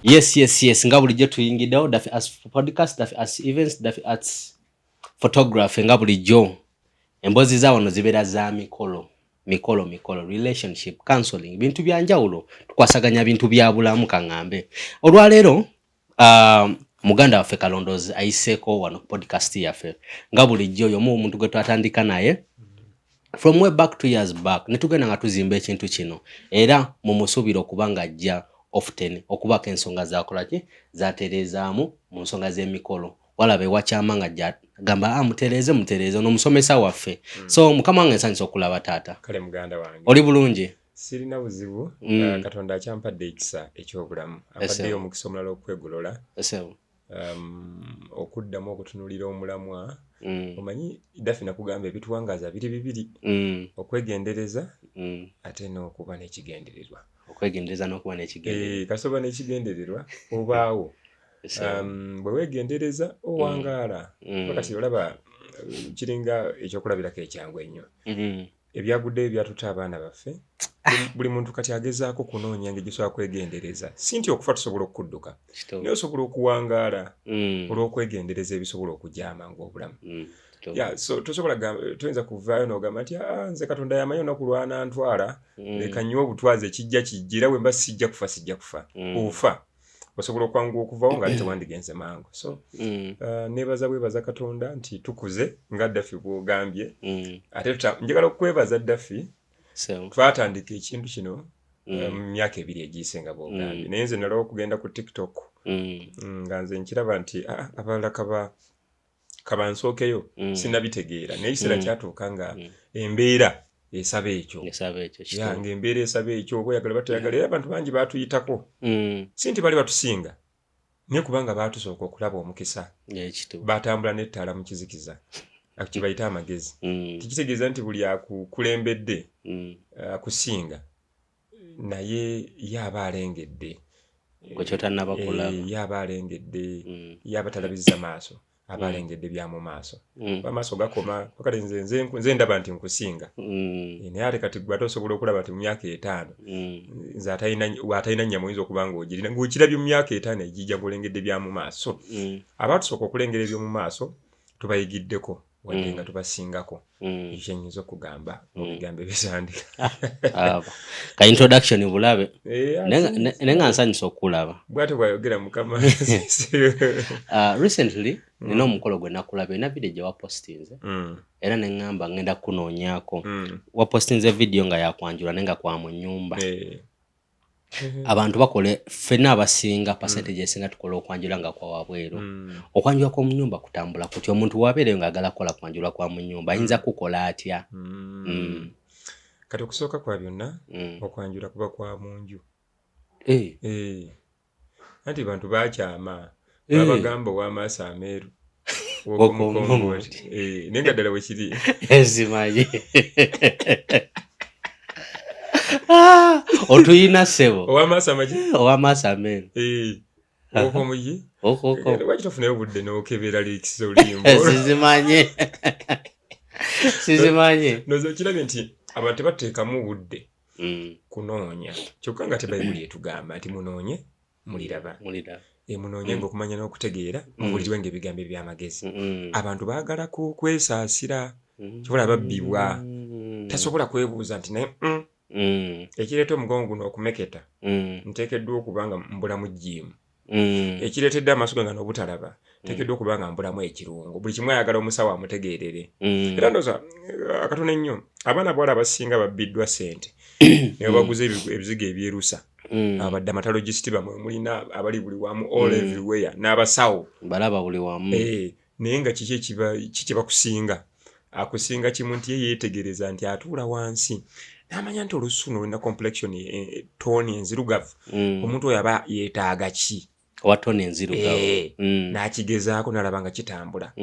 Yes. Nga bulijjo tuyingiddewo dafi as podcast, dafi as events, dafi as photography nga bulijjo. Emboozi za wano zibeera za mikolo, relationship, counseling, bintu bya njawulo. Tukwasaganya bintu bya bulamu kaŋŋambe. Olwaleero muganda waffe Kalondoozi ayiseeko wano podcast yaffe. Nga bulijjo y'omu omuntu gwe twatandika naye from way back 2 years back ne tugenda nga tuzimba ekintu kino era mu musuubira okuba nga ajja often okubaako ensonga zakolaki zatereezaamu mu nsonga z'emikolo walabe wakyama nga gamba mutereeze n'omusomesa waffe. So mukama wange nsanyusa okulaba taata. Kale muganda wange oli bulungi? Sirina buzibu. Katonda akyampadde ekisa ekyobulamu, ampaddeyo omukisa omulala okwegolola, okuddamu okutunulira omulamwa. Omanyi Dafi nakugamba ebituwangaaza bibiri, okwegendereza ate n'okuba n'ekigendererwa. Kasoba n'ekigendererwa obaawo. Bwe weegendereza owangaala. Wakati olaba kiringa ekyokulabirako ekyangu ennyo. Ebyaguddeyo byatuta abaana baffe. Buli muntu kati agezaako kunoonya engeri gy'osobola kwegendereza. Si nti okufa tusobola okudduka, naye osobola okuwangaala olw'okwegendereza ebisobola okujaama ng'obulamu. So toyinza kuvaayo n'ogamba nti nze Katonda yamanyi olunaku lw'anaantwala, leka nnyiwe obutwazi ekijja kijjira, bwe mba sijja kufa. Ofa osobola okwanguwa okuvawo nga tewandigenze mangu. So neebaza Katonda nti tukuze nga Dafi bw'ogambye. Ate njagala okwebaza Dafi, twatandika ekintu kino mu myaka 2 egiyise nga bw'ogambye, naye nze nalaba okugenda ku TikTok nga nze nkiraba nti abalala kaba nsookeyo, sinnabitegeera, naye ekiseera kyatuuka nga embeera esaba ekyo. Ng'embeera esaba ekyo, oba oyagala batayagala, era abantu bangi baatuyitako. Si nti bali batusinga, naye kubanga baatusooka okulaba omukisa, baatambula n'ettaala mu kizikiza, kye bayita amagezi. Tikitegeeza nti buli akukulembedde akusinga naye yaba alengedde, yaba alengedde, yaba talabizza maaso, aba alengedde bya mu maaso. Amaaso gakoma wakati nze ndaba nti nkusinga, naye ate kati gwe ate osobola okulaba nti mu myaka 5 nze atalina nnyama oyinza okuba ng'ogirina ng'okirabye mu myaka 5 egijja ng'olengedde bya mu maaso. Abatusooka okulengera eby'omu maaso tubayigiddeko wadde nga tubasingako. Ekyo nnyinza okugamba obigambo ebisandika. Ka introduction bulabe naye nga nsanyusa okulaba bw'ate bwayogera Mukama. Recently nina omukolo gwe nakulaba na video gye wapostinze era ne ŋŋamba ngenda kunoonyaako. Wapostinze video nga yakwanjula naye nga kwa mu nnyumba. Abantu bakole ffenna abasinga percentage esinga tukola okwanjula nga kwa wabweru. Okwanjula kwa mu nnyumba kutambula kutya, omuntu wabeereyo ng'agala kukola kwanjula kwa mu nnyumba ayinza kukola atya? Kati okusooka kwa byonna okwanjula kuba kwa mu nju. Anti bantu baakyama babagamba ow'amaaso ameeru w'okumukongoti, naye nga ddala bwe kiri ezimanyi. Otuyina ssebo ow'amaaso ameeru okomuyi lwaki tofunayo obudde n'okebera liikisi oluyimba sizimanye. Noza okirabye nti abantu tebateekamu budde kunoonya, kyokka nga Bayibuli etugamba nti munoonye muliraba. Munoonye ng'okumanya n'okutegeera, mubuulirwe ng'ebigambo eby'amagezi. Abantu baagala kwesaasira, kyobola babbibwa, tasobola kwebuuza nti naye ekireeta omugongo guno okumeketa nteekeddwa okuba nga mbulamu jjiimu. Ekireetedde amaaso gange n'obutalaba nteekeddwa okuba nga mbulamu ekirungo. Buli kimu ayagala omusawo amutegeerere. Era ndowooza akatono ennyo abaana bwala abasinga babbiddwa ssente ne baguza ebizigo ebyerusa. Abadde amatalogisiti bamwe mulina abali buli wamu all everywhere n'abasawo balaba buli wamu. Naye nga kiki kye bakusinga? Akusinga kimu nti ye yeetegereza nti atuula wansi n'amanya nti olususu n'olina complexion toni enzirugavu, omuntu oyo aba yeetaaga ki? Watoni enzirugavu. N'akigezaako n'alaba nga kitambula.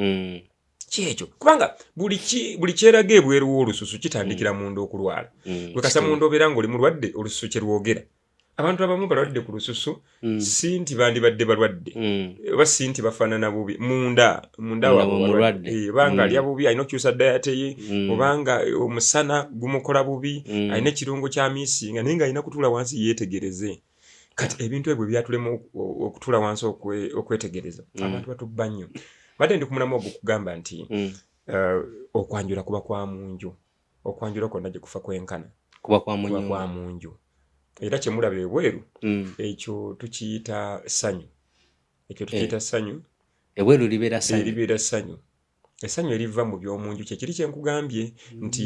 Kyekyo kubanga buli kyeraga ebweru w'olususu kitandikira munda okulwala. Bwe kasa munda obeera ng'oli mulwadde olususu kye lwogera. Abantu abamu balwadde ku lususu si nti bandibadde balwadde oba si nti bafaanana bubi munda waabwe obanga alya bubi alina okukyusa dayate ye, obanga omusana gumukola bubi alina ekirungo kya miisinga, naye nga alina kutuula wansi yeetegereze kati ebintu ebyo byatulema okutula wansi okwetegereza abantu batubba nnyo badde ndi kumulamu okugamba nti okwanjula kuba kwa munju okwanjula kwonna gye kufa kwenkana kuba kwa munju era kyemulaba ebweru ekyo tukiyita ssanyu ebweru libeera ssanyu essanyu eriva mu by'omunju kyekiri kyenkugambye nti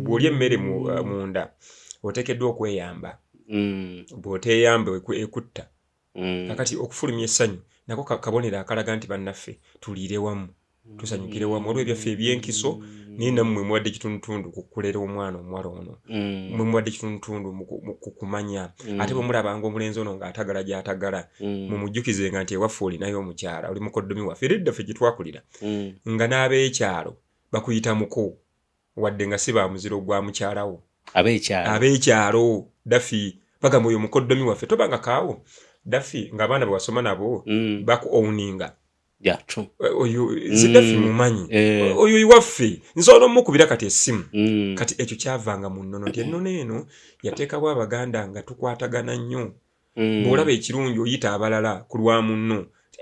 bw'olya emmere munda oteekeddwa okweyamba bw'oteeyamba ekutta kakati okufulumya essanyu nako kabonero akalaga nti bannaffe tuliire wamu tusanyukire wamu olwo ebyaffe ebyenkiso naye nammwe muwadde kitundutundu ku kulera omwana omuwala ono mwe muwadde kitundutundu mu kumanya ate bwe mulabanga omulenzi ono ng'atagala gy'atagala mumujjukizenga nti ewaffe olinayo omukyala oli mukoddomi waffe era eddaffe gye twakulira nga n'ab'ekyalo bakuyita muko wadde nga si ba muziro gwa mukyalawo ab'ekyalo daffi bagamba oyo mukoddomi waffe tobanga kaawo daffi ng'abaana bwe wasoma nabo baku-owninga oyo zidaffi mumanyi oyo iwaffe nsobola omukubira kati essimu kati ekyo kyavanga mu nnono nti ennono eno yateekawo abaganda nga tukwatagana nnyo bw'olaba ekirungi oyita abalala ku lwa munno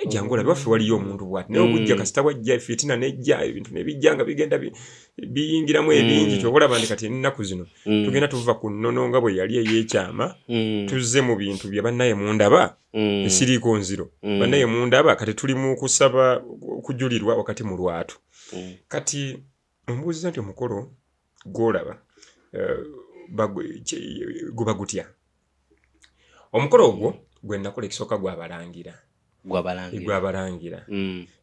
jangu olabe waffe waliyo omuntu bw'ati naye obujja kasita wajja fitina nejja ebintu nebijja nga bigenda biyingiramu ebingi kyobalaba nti kati ennaku zino tugenda tuva ku nnono nga bwe yali ey'ekyama tuzze mu bintu bye bannaye mundaba esiriiko nziro bannaye mundaba kati tuli mu kusaba kujulirwa wakati mu lwatu kati ombuuziza nti omukolo gw'olaba guba gutya omukolo ogwo gwe nakola ekisooka gwabalangira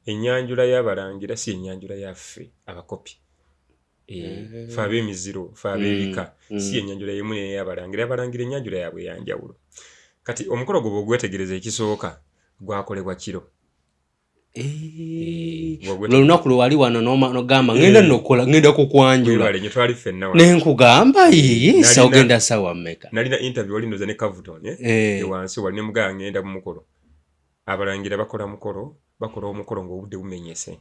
ennyanjula y'abalangira si ennyanjula yaffe abakopi fe ab'emiziro fe ab'ebika si ennyanjula yemu y'abalangira abalangira ennyanjula yaabwe yanjawulo kati omukolo gwe bw'ogwetegereza ekisooka gwakolebwa kiro olunaku lwe wali wano nogamba ngenda kukwanjula nenkugamba yisa ogenda sawa mmeka nalina interview olindoza ne Cavuton ewansi wali ne mugaa ngenda mu mukolo abalangira bakola omukolo ng'obudde bumenyese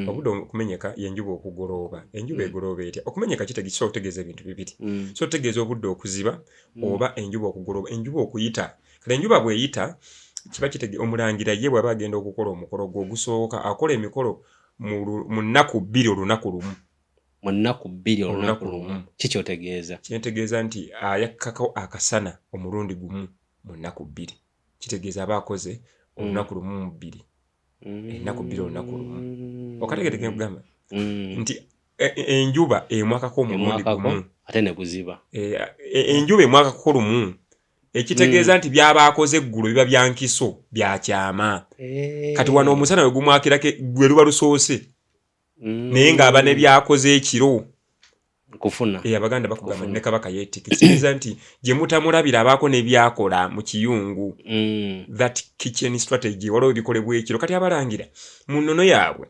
obudde okumenyeka yenjuba okugolooba enjuba egolooba etya okumenyeka kitegesa okutegeeza ebintu bibiri so otegeeza obudde okuziba oba enjuba okugolooba enjuba okuyita kale enjuba bw'eyita kiba kitegeza omulangira ye bw'aba agenda okukola omukolo gwe ogusooka akola emikolo mu nnaku bbiri olunaku lumu kikyotegeeza kyentegeeza nti ayakkako akasana omulundi gumu mu nnaku bbiri kitegeeza aba akoze olunaku lumu mu bbiri ennaku bbiri olunaku lumu okategetegeye kugamba nti enjuba emwakako omulundi gumu ate ne buziba enjuba emwakako lumu ekitegeeza nti byaba akoze eggulu biba byankiso byakyama kati wano omusana we gumwakirako gwe luba lusoose naye ng'aba ne byakoze ekiro kufuna abaganda bakugamba ne kabaka yeetika kitegeeza nti gye mutamulabira abaako ne byakola mu kiyungu that kitchen strategy waliwo ebikolebwa ekiro kati abalangira mu nnono yaabwe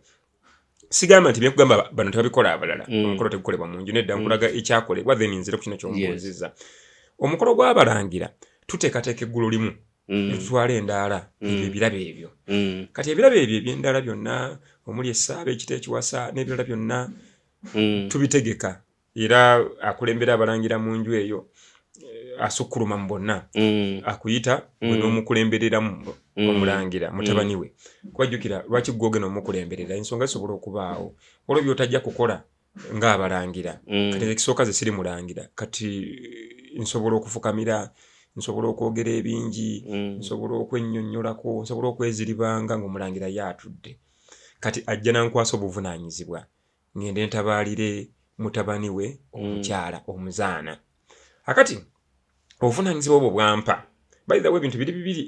sigamba nti byekugamba bano tebabikola abalala omukolo tegukolebwa mu nju nedda nkulaga ekyakolebwa then nzire ku kino ky'omubuuziza omukolo gw'abalangira tuteekateeka eggulu limu netutwala endaala ebyo ebirabo ebyo kati ebirabo ebyo eby'endaala byonna omuli essaaba ekita ekiwasa n'ebirala byonna tubitegeka era akulembera abalangira mu nju eyo asukkuluma mu bonna akuyita gwe n'omukulembereramu omulangira mutabani we kubajjukira lwaki gwogena omukulemberera ensonga zisobola okubaawo olwo byotajja kukola ng'abalangira kati ekisooka ze siri mulangira kati nsobola okufukamira nsobola okwogera ebingi nsobola okwennyonnyolako nsobola okweziribanga ng'omulangira ye atudde kati ajja nankwasa obuvunaanyizibwa ngende ntabaalire mutabani we omukyala omuzaana akati obuvunaanyizibwa obwo bwampa by the way ebintu biri bibiri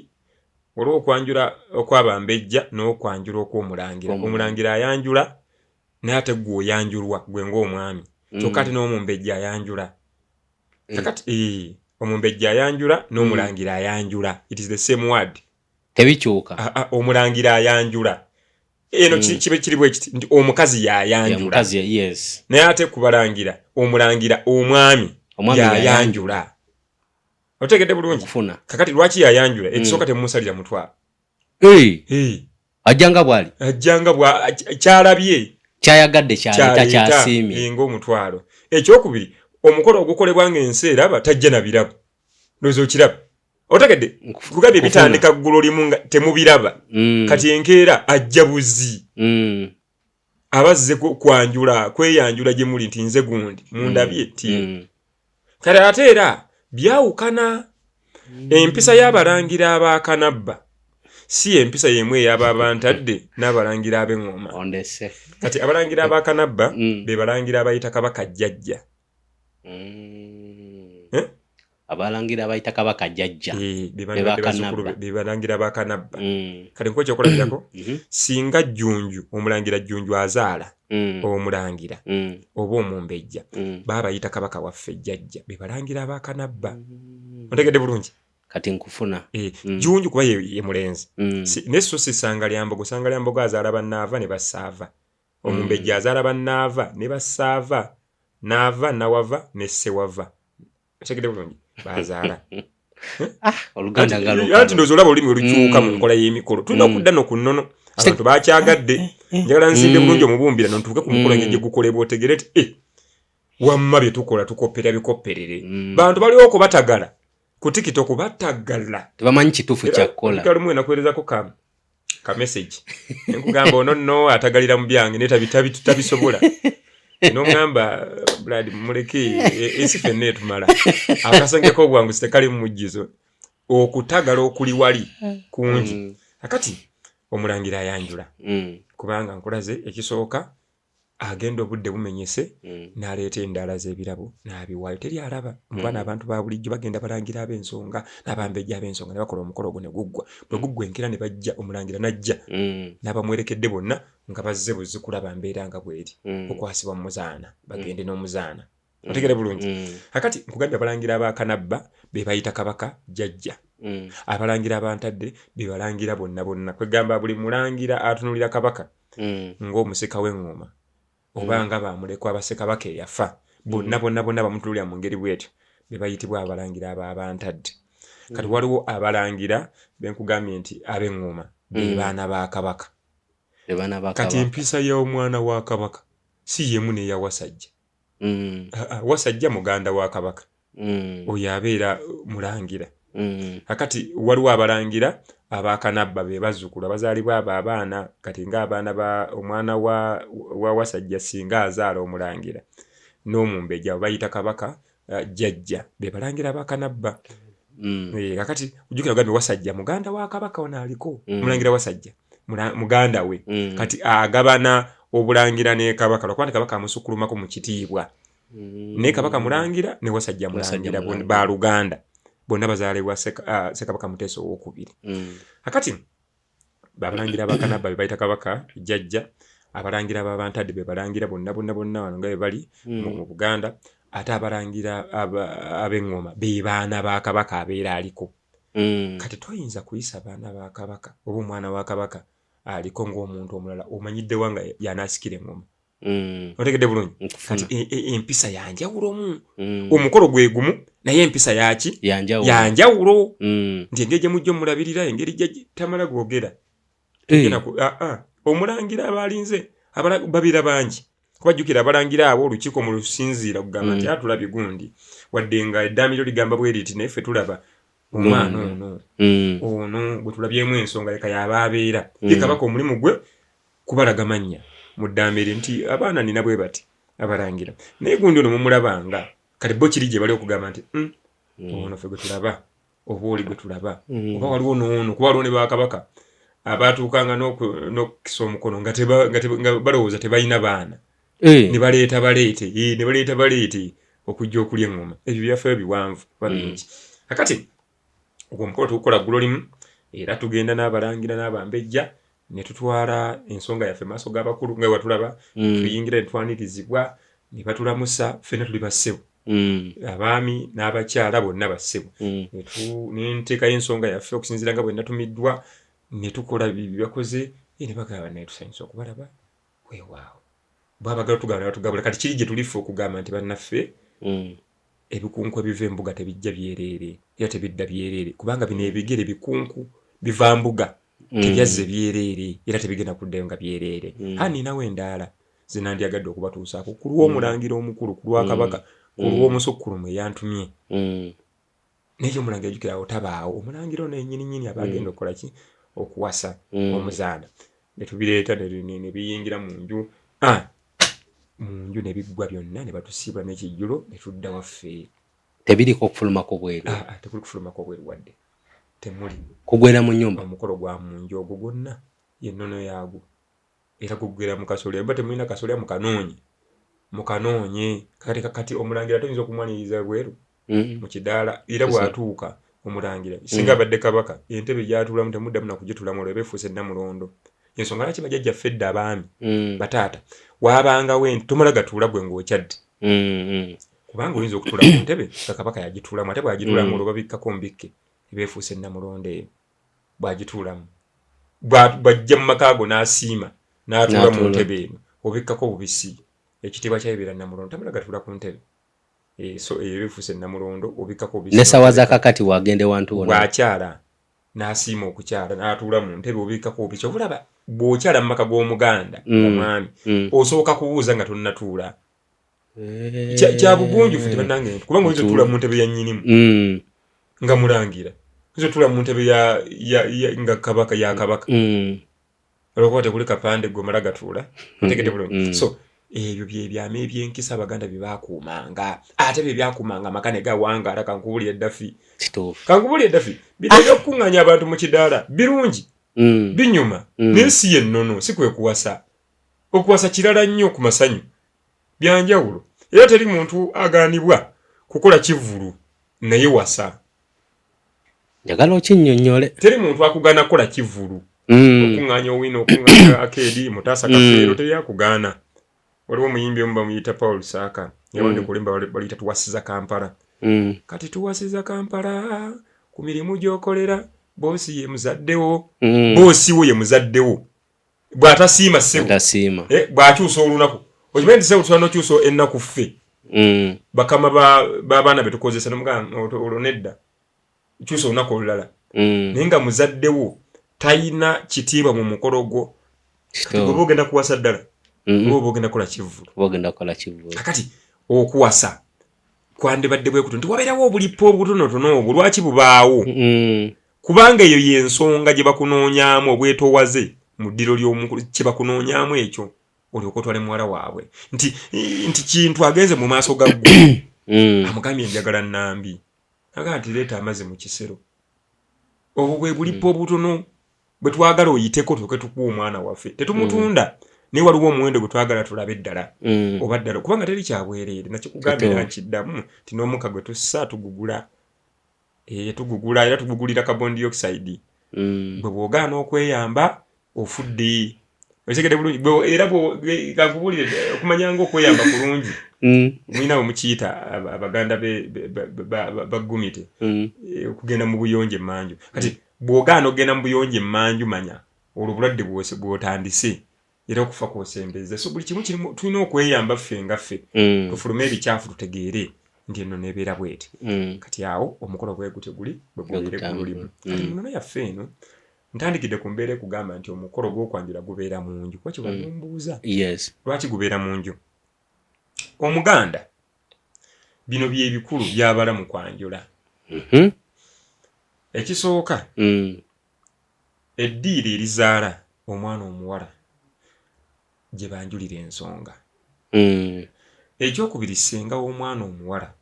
waliwo okwanjula okw'abambejja n'okwanjula okw'omulangira omulangira ayanjula naye ate gwe oyanjulwa gwe ng'omwami kyokka ate n'omumbejja ayanjula kakati omumbejja ayanjula n'omulangira ayanjula it is the same word tebikyuka omulangira ayanjula eno kibe kiri bwe kiti nti omukazi yayanjula naye ate kubalangira omulangira omwami yayanjula otegedde bulungi kakati lwaki yayanjula ekisooka temusalira mutwalo ajjanga bwali kyalabye kyayagadde kyasiimye ng'omutwalo ekyokubiri omukolo ogukolebwa ng'ensi eraba tajja na birabo lowooza okiraba otegedde kugambye bitandika ggulo limu nga temubiraba kati enkeera ajja buzi abazze kwanjula kweyanjula gye muli nti nze gundi mundabye ti kale ate era byawukana empisa y'abalangira abakanabba si empisa yemwe ey'ababantadde n'abalangira ab'engoma kati abalangira abakanabba be balangira abayita kabaka jjajja abalangira abayita kabaka jjajja be balangira abakanabba kati nko kyokulabirako singa jjunju omulangira jjunju azaala omulangira oba omumbejja baba bayita kabaka waffe jjajja be balangira abakanabba ontegedde bulungi kati nkufuna jjunju kuba ye mulenzi nesso sisanga lyambogo azaala bannaava ne basaava omumbejja azaala bannaava ne basaava naava nawava ne sewava otegedde bulungi bazaala oluganda anti ndozo olaba olulimi olukyuka mu nkola y'emikolo tulina okudda nokunnono abantu bakyagadde njagala nzimbe bulungi omubumbira nontuuke ku mukolo ng'egye gukolebwa otegere ti wamma bye tukola tukopera bikopperere bantu baliwo okubatagala ku TikTok batagala tebamanyi kituufu kyakukola kalumu enakuweerezako ka message nkugamba ono nno atagalira mu byange ne tabisobola n'omugamba Brad muleke ensi ffenna etumala akasengeko obwangu sitekali mu mujjizo okutagala okuli wali kungi akati omulangira ayanjula kubanga nkulaze ekisooka agenda obudde bumenyese n'aleeta endala z'ebirabo n'abiwaayo teri alaba mubana abantu ba bulijjo bagenda balangira ab'ensonga n'abambejja ab'ensonga ne bakola omukolo ogwo ne guggwa bwe guggwa enkera ne bajja omulangira n'ajja n'abamwerekedde bonna nga bazze buzzi kulaba mbeera nga bweri okwasibwa muzaana bagende n'omuzaana otegere bulungi akati nkugambye abalangira abakanabba be bayita kabaka jjajja abalangira abantadde be balangira bonna kwegamba buli mulangira atunulira kabaka ng'omuseka w'engoma obanga bamulekwa abasekabaka eyafa bonna bamutulira mu ngeri bwetyo be bayitibwa abalangira ab'abantadde kati waliwo abalangira benkugambye nti ab'engoma be baana ba kabaka kati empisa y'omwana wa kabaka si yemu n'eya wasajja wasajja muganda wa kabaka oyo abeera mulangira akati waliwo abalangira abakanabba be bazzukulu abazaalibwa abo abaana kati ng'abaana ba omwana wa wasajja singa azaala omulangira n'omumbejja bayita kabaka jjajja be balangira abakanabba akati ujjukira ogambye wasajja muganda wa kabaka ono aliko mulangira wasajja muganda we kati agabana obulangira ne kabaka lwakuba kabaka amusukulumako mu kitiibwa ne kabaka mulangira ne wasajja mulangira ba luganda bonna bazaalibwa Ssekabaka Muteesa owookubiri akati babalangira abakanabba be bayita kabaka jjajja abalangira ab'abantadde be balangira bonna wano nga be bali mu Buganda ate abalangira ab'engoma be baana ba kabaka abeera aliko kati toyinza kuyisa baana ba kabaka oba omwana wa kabaka aliko ng'omuntu omulala omanyidde wanga yanaasikira engoma otegedde bulungi kati empisa yanjawulomu omukolo gwe gumu naye empisa yaki yanjawulo nti engeri gye mujja omulabirira engeri gye tamala gwogera omulangira abalinze babira bangi kubajjukira abalangira abo olukiiko mu lusinziira kugamba nti atulabye gundi wadde nga eddamiro ligamba bwe riti naye ffe tulaba omwana ono bwe tulabyemu ensonga leka yaba abeera ye kabaka omulimu gwe kubalaga mannya mu ddambiri nti abaana nina bwe bati abalangira naye gundi ono mumulabanga kati bo kiri gye bali okugamba nti ono ffe gwe tulaba oba oli gwe tulaba oba waliwo noono kuba waliwo ne bakabaka abatuukanga n'okukisa omukono nga balowooza tebalina baana ne baleeta baleete okujja okulya engoma ebyo byafeyo biwanvu babingi akati ogwo omukolo tugukola ggulo limu era tugenda n'abalangira n'abambejja ne tutwala ensonga yaffe maaso g'abakulu nga watulaba tuyingira ne twanirizibwa ne batulamusa ffenna tuli bassebo abaami n'abakyala bonna bassebo ne nteekayo ensonga yaffe okusinziira nga bwe natumiddwa ne tukola byebakoze ne bagamba naye tusanyusa okubalaba weewaawo bwabagala tugamba batugabula kati kiri gye tulifa okugamba nti bannaffe ebikunku ebiva embuga tebijja byereere era tebidda byereere kubanga bino ebigere bikunku biva mbuga tebyazze byereere era tebigenda kuddayo nga byereere ninawo endaala zinandyagadde okubatuusaako ku lw'omulangira omukulu ku lwa kabaka ku lw'omusukkulumu eyantumye n'ekyo omulangira ajjukira awo tabaawo omulangira ono yennyini abagenda okukola ki okuwasa omuzaana ne tubireeta ne biyingira mu nju ne biggwa byonna ne batusiibula n'ekijjulo ne tudda waffe. Tebiriko okufulumako bweru? Tekuli kufulumako bweru wadde temuli. Kugwera mu nnyumba? Omukolo gwa mu nju ogwo gwonna yennono yaagwo era gugwera mu kasolya mba temulina kasolya mukanoonye kati omulangira toyinza okumwaniriza bweru mu kidaala era bw'atuuka omulangira singa abadde kabaka entebe gy'atuulamu temuddamu nakugituulamu olwo ebeefuuse Namulondo. Ensonga lwaki bajjajjaffe edda abaami bataata waabangawo tomala gatuula gwe ng'okyadde kubanga oyinza okutuula ku ntebe nga kabaka yagituulamu ate bw'agituulamu olwo babikkako mbikke ebeefuuse Namulondo eyo bw'agituulamu bw'ajja mu maka ago n'asiima n'atuula mu ntebe eno obikkako bubisi ekitiibwa kyayibeera Namulondo tamala gatuula ku ntebe so ebeefuuse Namulondo obikkako bubisi n'essawa z'akakati wagende wantu wonna bw'akyala n'asiima okukyala n'atuula mu ntebe obikkako bubisi obulaba bw'okyala mu maka g'Omuganda omwami osooka kubuuza nga tonnatuula kya bugunjufu tebannange kubanga oyinza otuula mu ntebe ya nnyinimu nga mulangira oyinza otuula mu ntebe nga kabaka ya kabaka olwokuba tekuli kapande gomala gatuula otegedde bulungi. So ebyo byebyama ebyenkisa Abaganda bye baakuumanga ate bye byakuumanga amaka ne gawangaala. Kankubulira eddafi bino ebyokukuŋŋaanya abantu mu kidaala birungi binyuma naye si yennono si kwe okuwasa kirala nnyo ku masanyu byanjawulo era teri muntu agaanibwa kukola kivvulu naye wasa. Njagala okinnyonnyole. Teri muntu akugaana kukola kivvulu okuŋŋaanya owino okuŋŋaanya akeedi mutaasa kafeero teri akugaana. Waliwo omuyimbi omu bamuyita Paul Saaka yawandika olimba baliyita tuwasiza Kampala. Kati tuwasiza Kampala ku mirimu gy'okolera boosi ye muzaddewo boosi wo ye muzaddewo bw'atasiima ssebo bw'akyusa olunaku okimanyi nti ssebo tusobola n'okyusa ennaku ffe bakama b'abaana be tukozesa nomugamba olwo nedda kyusa olunaku olulala naye nga muzaddewo talina kitiibwa mu mukolo gwo kati bw'oba ogenda kuwasa ddala oba ogenda kukola kivvulu kakati okuwasa kwandibadde bwe kutu nti wabeerawo obulippo obutonotono obwo lwaki bubaawo kubanga eyo y'ensonga gye bakunoonyaamu obwetoowaze mu ddiro ly'omukulu kye bakunoonyaamu ekyo olyoka otwale muwala waabwe nti kintu agenze mu maaso ga ggwe amugambye njagala nnambi agamba nti leeta amazzi mu kisero obwo bwe bulippo obutono bwe twagala oyiteko tuke tukuwa omwana waffe tetumutunda naye waliwo omuwendo gwe twagala tulabe ddala oba ddala kubanga teri kyabwereere nakikugambira nkiddamu ti n'omuka gwe tussa tugugula era tugugulira carbon dioxide bwe bw'ogaana okweyamba ofudde okitegedde bulungi era kankubulire okumanya ng'okweyamba kulungi mulina bwe mukiyita Abaganda baggumite okugenda mu buyonjo emmanju kati bw'ogaana okugenda mu buyonjo emmanju manya olwo bulwadde bw'otandise era okufa kw'osembeze so buli kimu kirimu tulina okweyamba ffe nga ffe tufulume ebikyafu tutegeere nti eno nebeera bweti kati awo omukolo bwe gutyo guli bwe gwogere ku lulimu kati munono yaffe eno ntandikidde ku mbeera ekugamba nti omukolo gw'okwanjula gubeera mu nju kuba kye bamumbuuza lwaki gubeera mu nju. Omuganda bino by'ebikulu by'abala mu kwanjula. Ekisooka eddiiro erizaala omwana omuwala gye banjulira ensonga. Ekyokubiri senga w'omwana omuwala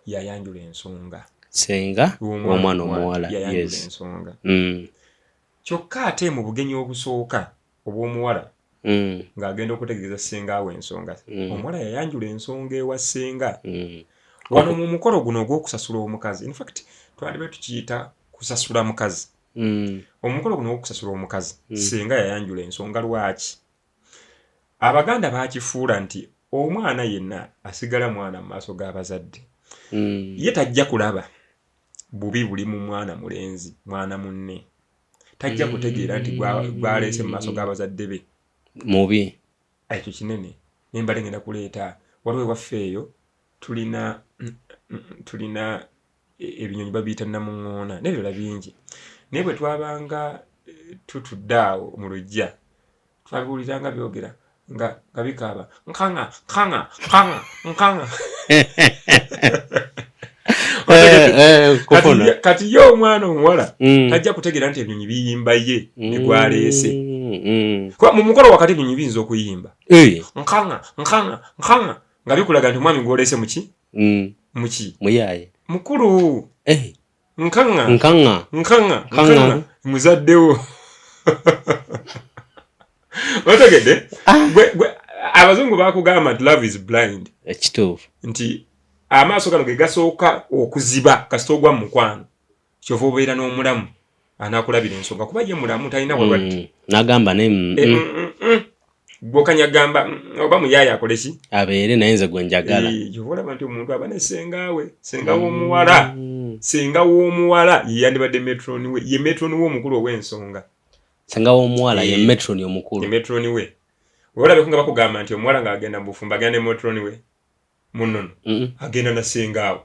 yayanjula ensonga. Senga w'omwana omuwala yayanjula ensonga. Kyokka ate mu bugenyi obusooka obw'omuwala ng'agenda okutegeeza senga we ensonga. Omuwala yayanjula ensonga ewa senga. Wano mu mukolo guno ogw'okusasula omukazi. In fact twalibe tukiyita kusasula mukazi. Omukolo guno ogw'okusasula omukazi senga yayanjula ensonga lwaki? Abaganda baakifuula nti omwana yenna asigala mwana mu maaso g'abazadde. Ye tajja kulaba bubi buli mu mwana mulenzi, mwana munne. Tajja kutegeera nti gwaleese mu maaso g'abazadde be mubi. Ekyo kinene. Nemba ngenda kuleeta waliwo ewaffe eyo tulina ebinyonyi babiyita namuŋŋoona n'ebirala bingi. Naye bwe twabanga tutudde awo mu luggya twabiwuliranga byogera nga bikaaba nkanga. kati yo omwana omuwala tajja kutegeera nti ebinyonyi biyimba ye ne gwaleese kuba mu mukolo wakati ebinyonyi biyinza okuyimba nkanga nga bikulaga nti omwami gwoleese muki muyaye mukulu nkanga muzaddewo otegedde abazungu bakugamba nti love is blind ekituufu nti amaaso gano ge gasooka okuziba kasita ogwa mu mukwano kyova obeera n'omulamu anaakulabira ensonga kuba ye mulamu talina walwadde n'agamba gwokanyagamba oba muyaye akole ki abeere naye nze gwe njagala kyova olaba nti omuntu aba ne sengaawe senga w'omuwala ye yandibadde metroni we ye metroni we omukulu ow'ensonga senga w'omuwala ye metroni omukulu ye metroni we olabeko nga bakugamba nti omuwala ng'agenda mu bufumbo agenda ne metroni we munono agenda na sengaawe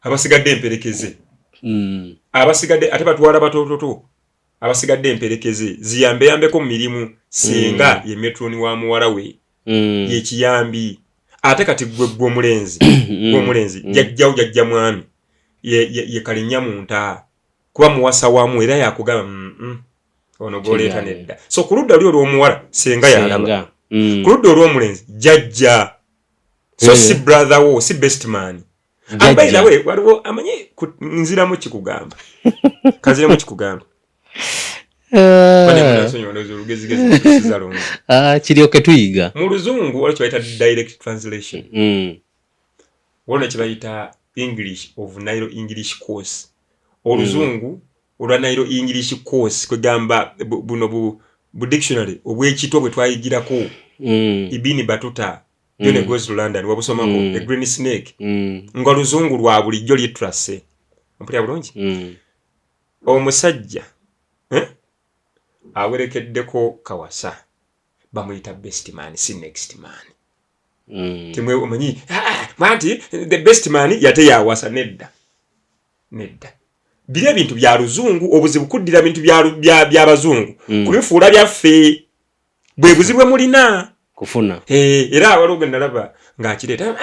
abasigadde emperekeze abasigadde ate batwala batototo abasigadde emperekeze ziyambeyambeko mu mirimu senga ye metroni wa muwala we ye kiyambi ate kati gwe omulenzi jajja mwami ye kalinnya mu nta kuba muwasa wamu era yakugamba ono goleeta nedda so ku ludda lyo olw'omuwala senga yalaba ku ludda olw'omulenzi jajja so si brother wo si best man ambaira we waliwo amanyi nziramu kikugamba kaziramu kikugamba kiryoke tuyiga mu luzungu waliwo kibayita direct translation waliwo kibayita English of Nairo English course oluzungu olwa Nairo English course kwegamba buno bu dictionary obwekito bwe twayigirako Ibini Batuta Yone goes to London wabusomako a green snake nga luzungu lwa bulijjo litrase mpulya bulungi omusajja awerekeddeko Kawasa bamuyita best man si next man timwe omanyi mwanti the best man yate yawasa nedda bile ebintu bya luzungu obuzibu kuddira bintu bya bazungu kubifuula byaffe bwe buzibwe mulina kufuna era waloge ndalaba ng'akireta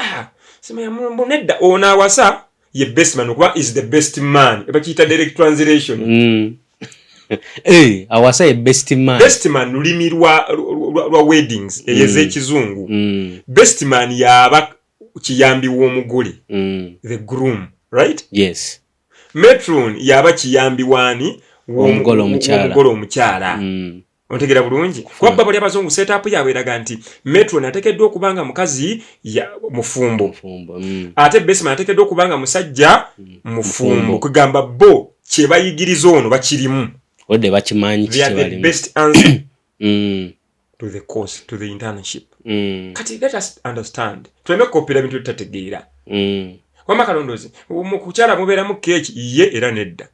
sema ya mumbo nedda ona awasa ye best man kuba is the best man ebakiyita direct translation awasa ye best man lulimi lwa weddings eyeze ekizungu best man yaba kiyambi w'omugole the groom right yes matron yaba kiyambi wani w'omugole omukyala ontegera bulungi kuba baba lya bazungu setup yawe eraga nti matron atekeddwa okubanga mukazi ya mufumbo ate best man atekeddwa okubanga musajja mufumbo kugamba bo kye bayigiriza ono bakirimu ode bakimanyi the best answer to the course to the internship kati let us understand tuleme kopera bintu tutategeera wama kalondozi mu kukyala mubeera mu keeki ye era nedda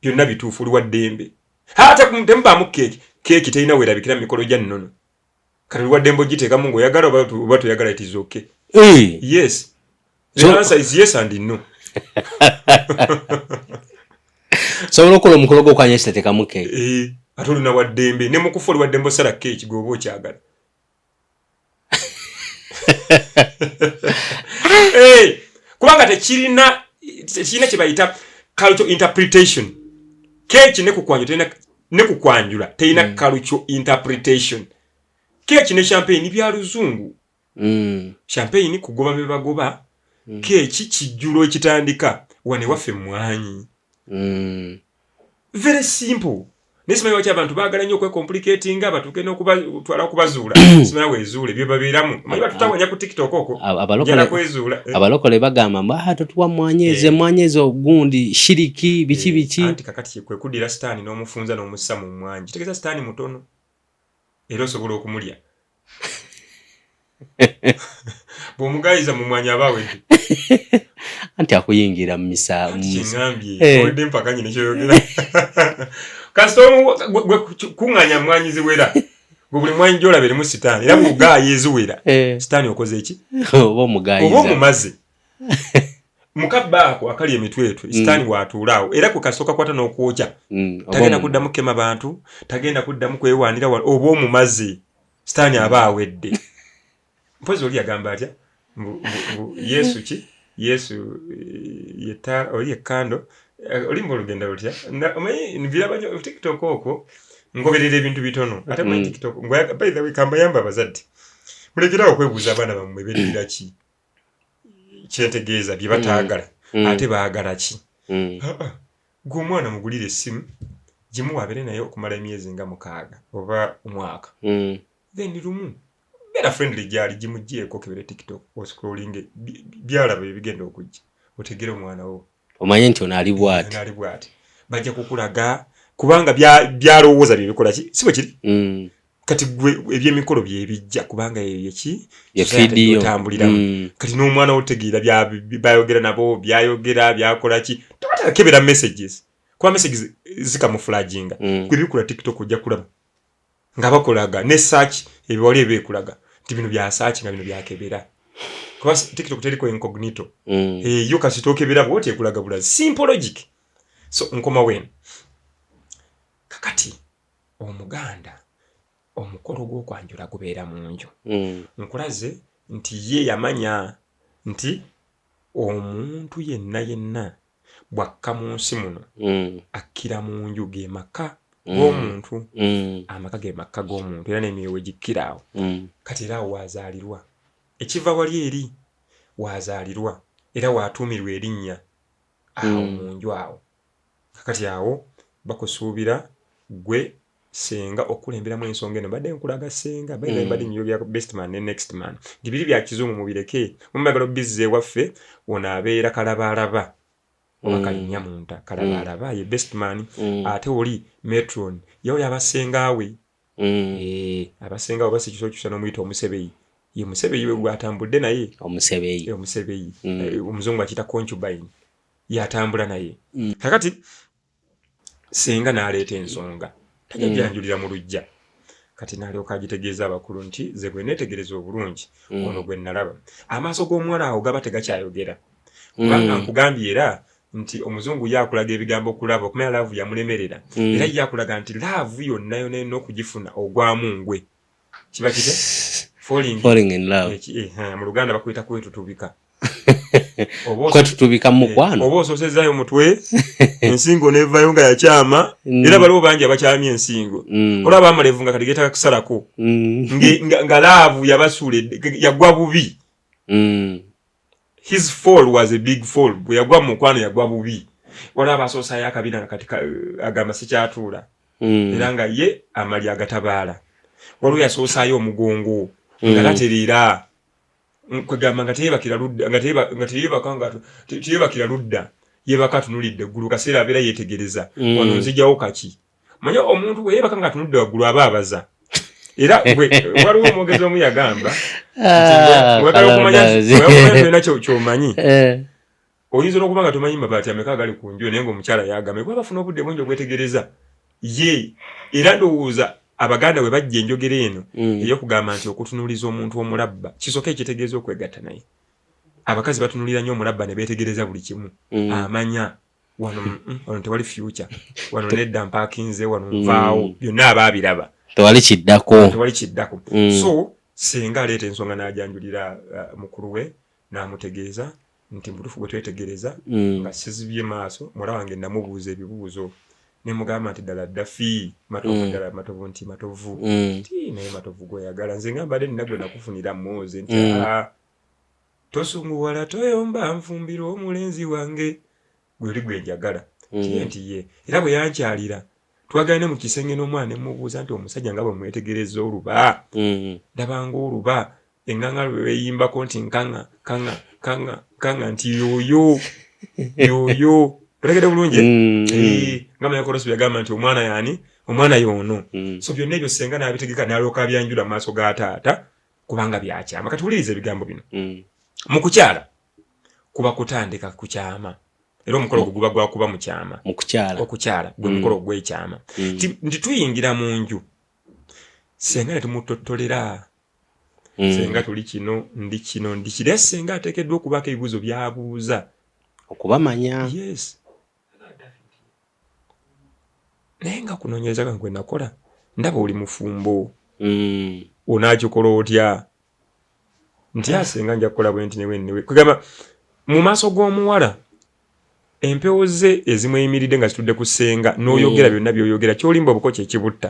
byonna bituufu liwa ddembe hata kumtemba mu keeki teina werabikira mikolo gya nnono kati liwa ddembe ogiteekamu ng'oyagala oba toyagala it is okay yes the answer is yes and no sobola okola omukolo gw'okwanya ekitateekamu keeki ate olina wa ddembe ne mu kufa oli wa ddembe osala keeki gw'oba okyagala kubanga tekirina kye bayita cultural interpretation keeki ne kukwanjula terina cultural interpretation keeki ne champagne bya luzungu champagne kugoba be bagoba keeki kijjulo ekitandika wane waffe mwanyi very simple nesimanyi waki abantu baagala nnyo okwecomplicatinga abatuuke n'okutwala okubazuula simanyi weezuule bye babeeramu manyi batutawanya ku tiktok okwo jala kwezuula abalokole bagamba totuwa mwanyeeze ogundi shiriki biki anti kakati kwe kuddira sitaani n'omufunza n'omussa mu mwanyi kitegeeza sitaani mutono era osobola okumulya bw'omugayiza mu mwanyi aba awedde anti akuyingira mu misa kiŋambye owedde mpaka nyine kyoyogera kasita gwe kuŋŋanya mwanyi ziwera gwe buli mwanyi gy'olaba erimu sitaani era bw'ogaayi eziwera sitaani okoze eki oba omumaze mukabba ako akali emitwetwe sitaani bw'atuulaawo era kwe kasooka kwata n'okwokya tagenda kuddamu kema bantu tagenda kuddamu kwewaanira oba omumaze sitaani aba awedde mpozi oli yagamba atya yesu ki Yesu yeta oli ekando olimbo olugenda lutya omanyi nviraba TikTok okwo ngoberera ebintu bitono ate mu TikTok ngwa by the way kambayamba abazadde mulekerawo okwebuuza abaana bammwe beddira ki kyetegeeza bye bataagala ate baagala ki gwe omwana mugulira essimu gimuwa abeere naye okumala emyezi nga 6 oba omwaka then lumu beera friendly gyali gimugyeko kebere TikTok oscrolling byalaba ebigenda okujja otegere omwana wo omanye nti ono ali bw'ati bajja kukulaga kubanga byalowooza bye bikola ki si bwe kiri kati gwe ebyemikolo bye bijja kubanga yeki otambuliramu kati n'omwana otegeera bayogera nabo byayogera byakola ki tobatakebera messages kuba messages zikamuflaginga gwe bikula TikTok ojja kulaba nga bakolaga ne search ebiwali ebekulaga nti bino bya search nga bino byakebera kuba TikTok teriko incognito yo kasitokebera bwoti ekulaga bulazi simple logic so nkoma wenu kakati omuganda omukolo gw'okwanjula gubeera mu nju nkulaze nti ye yamanya nti omuntu yenna bwakka mu nsi muno akkira mu nju ge maka g'omuntu amaka ge maka g'omuntu era n'emyoyo gikkira awo kati era awo wazaalirwa ekiva wali eri wazaalirwa era watuumirwa erinnya awo mu nju awo kakati awo bakusuubira gwe senga okulemberamu ensonga eno badde nkulaga senga badde nyogera best man ne next man bibiri bya kizungu mubireke mumagalo bizze waffe ona abeera kalabalaba wakalinya munta kalabalaba ye best man ate oli metron yawe abasenga we abasenga abo basikiso kyusana muyita omusebeyi ye musebeyi we gwatambudde naye omusebeyi omuzungu akita concubine yatambula naye kakati senga n'aleeta ensonga tajjanjulira mu lujja kati n'alyoka agitegeeza abakulu nti ze bwe neetegereza obulungi ono gwe nalaba amaaso g'omwana awo gaba tegakyayogera kubanga nkugambye era nti omuzungu yakulaga ebigambo kulaba okumanya laavu yamulemerera era yakulaga nti laavu yonna yonna okugifuna ogwamu ngwe kiba kite falling in love mu Luganda bakuyita kwetutubika kwetutubika mukwano oba ososezayo mutwe ensingo nevayo nga yakyama era baliwo bangi abakyamya ensingo olaba amalevu nga katigeta kusalako nga laavu yabasuula yagwa bubi his fall was a big fall bwe yagwa mukwano yagwa bubi olaba asoosayo akabina kati agamba sikyatuula era nga ye amali agatabaala waliwo yasoosayo omugongo nga tatereera kwegamba nga teyebakira ludda nga teyebakira ludda yebaka atunulidde eggulu kaseera abeera yeetegereza wano nzijjawo kaki manya omuntu bwe yebaka nga atunulidde waggulu aba abaza era waliwo omwogezi omu yagamba okumanya kyomanyi oyinza n'okuba nga tomanyi mabaati ameka gali ku nju naye ng'omukyala yagamba kuba bafuna obudde bungi obwetegereza ye era ndowooza Abaganda bwe bajja enjogera eno ey'okugamba nti okutunuliza omuntu omulabba kisooka ekitegeeza okwegatta naye abakazi batunulira nnyo omulabba ne beetegereza buli kimu amanya wano tewali future wano nedda mpaakinze wano nvaawo byonna aba abiraba tewali kiddako so senga aleeta ensonga n'ajanjulira mukulu we n'amutegeeza nti mbutufu bwe twetegereza nga sizibye maaso muwala wange namubuuza ebibuuzo ne mugamba nti ddala ddafi matovu ddala matovu nti matovu nti naye matovu gweyagala nze nga mbadde nina gwe nakufunira mmoze nti tosunguwala toyomba nfumbira omulenzi wange gwe oli gwe njagala nti ye era bwe yankyalira twagala ne mu kisenge n'omwana ne mubuuza nti omusajja nga bwe mwetegereza oluba ndabanga oluba enganga lwe beeyimbako nti nkanga kanga kanga kanga nti yoyo Tulegede bulungi ngama yakorosi byagamba nti omwana yani omwana yono so byonna ebyo senga nabitegeka naloka byanjula maaso ga taata kubanga byakyama katulize ebigambo bino mu kukyala kuba kutandika kukyama era omukolo guba gwa kuba mu kyama mu kukyala okukyala gwe mukolo gw'ekyama nti tuyingira mu nju senga ne tumutottolera senga tuli kino ndi kire senga ateekeddwa okubaka ebibuuzo byabuuza okubamanya yes nenga kunoonyereza nga gwe nakola ndaba oli mufumbo onakikola otya nti asenga nja kukola bwe nti newe kugamba mu maaso g'omuwala empewo ze ezimuyimiridde nga zitudde ku ssenga n'oyogera byonna by'oyogera ky'olimba obuko kye kibutta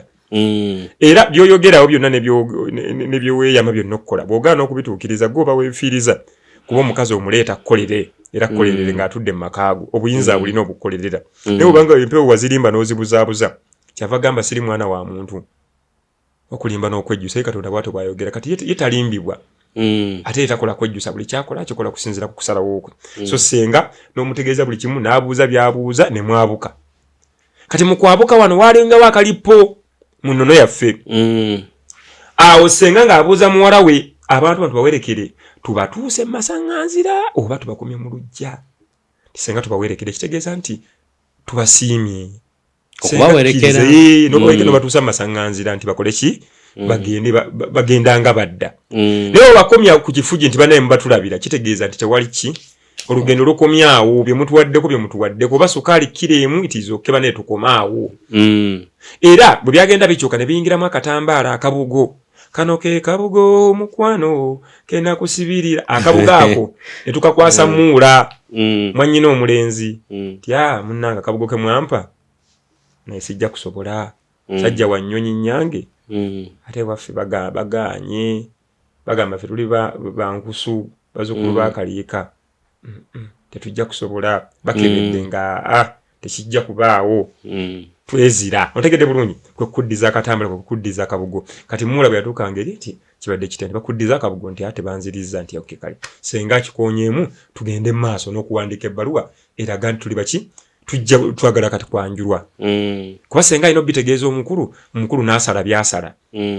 era by'oyogerawo byonna ne byoweeyama byonna okukola bw'ogaana okubituukiriza gw'oba weefiiriza kuba omukazi omuleeta kukolere era kukolerere ng'atudde mu makaago obuyinza bulina obukolerera naye obanga empewo wazirimba n'ozibuzaabuza kyava gamba siri mwana wa muntu okulimba n'okwejjusa ye Katonda bw'atyo bw'ayogera kati ye talimbibwa ate takola kwejjusa buli kyakola akikola kusinziira ku kusalawo kwe so ssenga n'omutegeeza buli kimu n'abuuza by'abuuza ne mwabuka kati mu kwabuka wano waalingawo akalipo mu nnono yaffe awo ssenga ng'abuuza muwala we abantu bano tubawerekere tubatuuse mu masaŋŋanzira oba tubakomye mu luggya ssenga tubawerekere kitegeeza nti tubasiimye okubawerekera n'obatuusa mu masaŋŋanzira nti bakole ki bagendanga badda naye obakomya ku kifugi nti banaye mubatulabira kitegeeza nti tewali ki olugendo lukomyawo bye mutuwaddeko oba sukaali kiremu itizoke banaye tukomaawo era bwe byagenda bikyuka ne biyingiramu akatambaala akabugo kano ke kabugo mukwano kenakusibirira akabugo ako ne tukakwasa muula mwannyina omulenzi tya munnanga akabugo ke mwampa naye sijja kusobola sajja wa nnyonyi nnyange ate waffe bagaanye bagamba ffe tuli bankusu bazzukulu bakaliika tetujja kusobola bakebedde nga tekijja kubaawo twezira otegedde bulungi kwe kuddiza akatambula kwe kuddiza akabugo kati muula bwe yatuukanga eri nti kibadde kitende bakuddiza akabugo nti ate banzirizza nti okay kale senga akikoonyeemu tugende mu maaso n'okuwandiika ebbaluwa eraga nti tuli baki tujja twagala kati kwanjulwa kuba senga alina obitegeeza omukulu n'asala byasala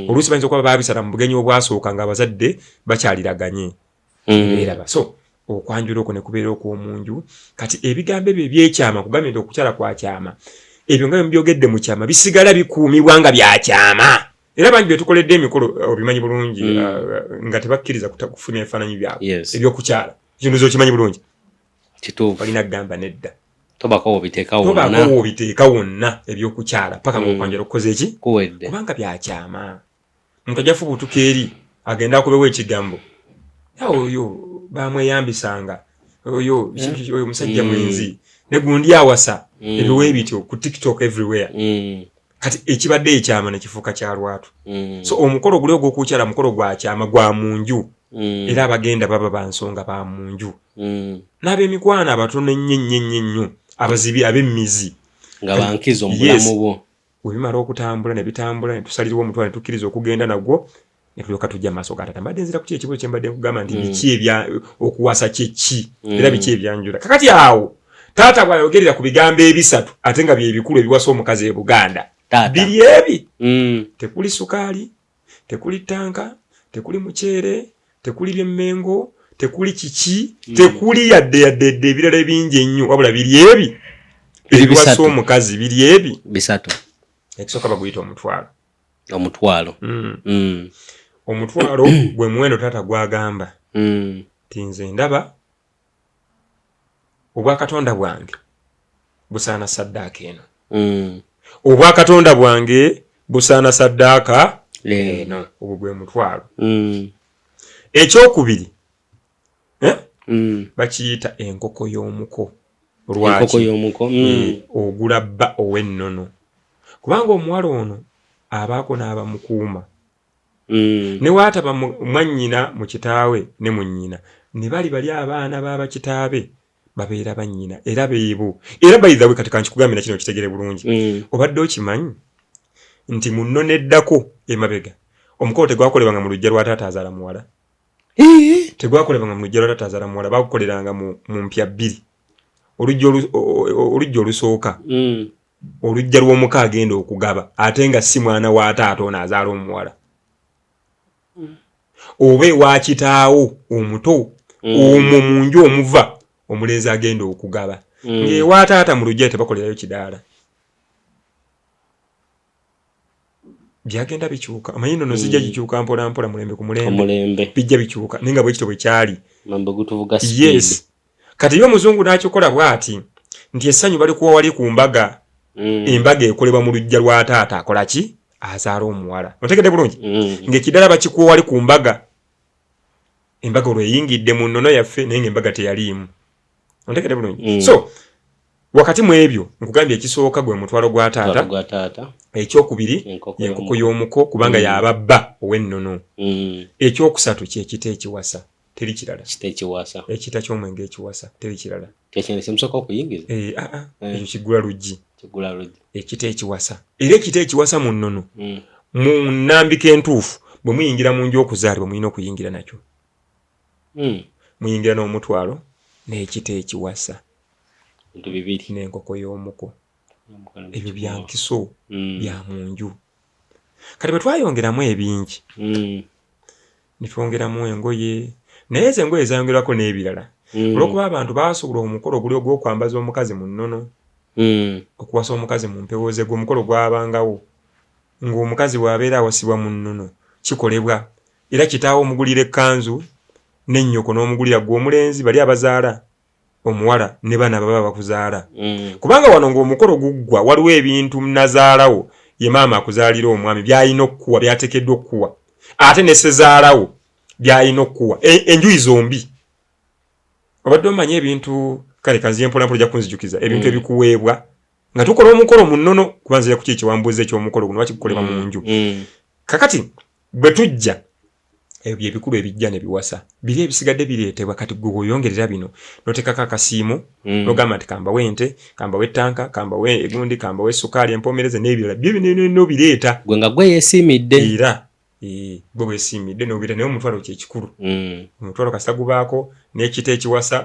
oluusi bayinza okuba baabisala mu bugenyi obwasooka ng'abazadde bakyaliraganye eraba so okwanjula okwo ne kubeera okw'omunju kati ebigambo ebyo ebyekyama kugambye nti okukyala kwa kyama ebyo nga byogedde mu kyama bisigala bikuumibwa nga byakyama era bangi betukoledde emikolo obimanyi bulungi nga tebakkiriza kufuna ebifaananyi byabwe ebyokukyala ekintu zokimanyi bulungi kituufu balina kugamba nedda tobako obiteeka wonna ebyokukyala paka ng'okwanjala okukoza eki kubanga byakyama omuntu ajja fubutuka eri agenda akubewo ekigambo oyo bamweyambisanga oyo musajja mwenzi ne gundi awasa ebiwe bityo ku TikTok everywhere kati ekibadde ekyama ne kifuuka kya lwatu so omukolo guli ogw'okukyala mukolo gwa kyama gwa munju era abagenda baba bansonga ba munju n'ab'emikwano abatono ennyo abazibi ab'emmizi nga bankiza omulamu bwo bwe bimala okutambula ne bitambula ne tusalirwa omutwalo ne tukkiriza okugenda nagwo ne tulyoka tujja maaso ga Taata mbadde nzira ku ekibuzo kye mbadde nkugamba nti biki okuwasa kyeki era biki ebyanjula kakati awo Taata bw'ayogerera ku bigambo ebisatu ate nga bye bikulu ebiwasa omukazi e Buganda biri ebi tekuli sukaali tekuli tanka tekuli muceere tekuli byemmengo tekuli kiki tekuli yadde ebirala bingi ennyo wabula biri ebi ebiwasa omukazi biri ebi bisatu ekisooka baguyita omutwalo omutwalo gwe muwendo Taata gwagamba ti nze ndaba obwakatonda bwange busaana saddaaka eno obwakatonda bwange busaana saddaaka eno obwo gwe mutwalo ekyokubiri bakiyita enkoko y'omuko lwaki ogula bba ow'ennono kubanga omuwala ono abaako n'abamukuuma ne waataba mwannyina mu kitaawe ne mu nnyina ne bali abaana b'abakitaabe babeera bannyina era beebo era bayithawe kati kankikugambe na kino kitegere bulungi obadde okimanyi nti mu nnono eddako emabega omukolo tegwakolebwanga mu luggya lwa taata azaala muwala tegwakolebwanga mu luggya lwa taata azaala muwala bakukoleranga mu mpya bbiri oluggya olusooka oluggya lw'omuka agenda okugaba ate nga si mwana wa taata ono azaala omuwala oba ewa kitaawo omuto omwo mu nju omuva omulenzi agenda okugaba ng'ewa taata mu luggya tebakolerayo kidaala byagenda bikyuka amanyi nno zijja gikyuka mpola mpola mulembe ku mulembe bijja bikyuka naye nga bwe kityo bwe kyali yes kati yo omuzungu n'akikola bw'ati nti essanyu balikuwa wali ku mbaga embaga ekolebwa mu luggya lwa taata akola ki azaala omuwala otegedde bulungi ng'ekiddala bakikuwa wali ku mbaga embaga olwo eyingidde mu nnono yaffe naye ng'embaga teyaliimu ontekere bulungi. So wakati mu ebyo nkugambye ekisooka gwe mutwalo gwa taata ekyokubiri enkoko y'omuko kubanga yababba ow'ennono ekyokusatu kyekita ekiwasa teri kirala ekita ky'omwenge ekiwasa teri kirala ekyo kiggula luggi ekita ekiwasa era ekita ekiwasa mu nnono mu nnambika entuufu bwe muyingira mu nju okuzaalibwa muyina okuyingira nakyo muyingira n'omutwalo n'ekita ekiwasa n'enkoko y'omuko ebyo bya nkiso bya mu nju. Kati bwe twayongeramu ebingi ne twongeramu engoye naye ezo engoye zayongerwako n'ebirala olw'okuba abantu baasobola omukolo guli ogw'okwambaza omukazi mu nnono okuwasa omukazi mu mpewo ze gw'omukolo gwabangawo ng'omukazi bw'abeera awasibwa mu nnono kikolebwa era kitaawo omugulira ekkanzu n'ennyoko n'omugulira gw'omulenzi bali abazaala omuwala ne bana baba bakuzaala kubanga wano ng'omukolo guggwa waliwo ebintu nazaalawo ye maama akuzaalira omwami by'alina okukuwa byateekeddwa okukuwa ate ne ssezaalawo by'alina okukuwa enjuyi zombi obadde omanyi ebintu kale kanziye mpolampola ojja kunzijukiza ebintu ebikuweebwa nga tukola omukolo mu nnono kubanzira ku kiki wambuuza eky'omukolo guno bakikukolebwa mu nju kakati bwe tujja ebyo ebikulu ebijja ne biwasa biri ebisigadde bireetebwa kati gwe oyongerera bino n'oteekako akasiimo n'ogamba nti kambawo ente kambawo ettanka kambawo egundi kambawo essukaali empoomereze n'ebirala byo bino bireeta gwe nga gwe yeesiimidde era gwe weesiimidde n'obireeta naye omutwalo kyekikulu omutwalo kasita gubaako n'ekita ekiwasa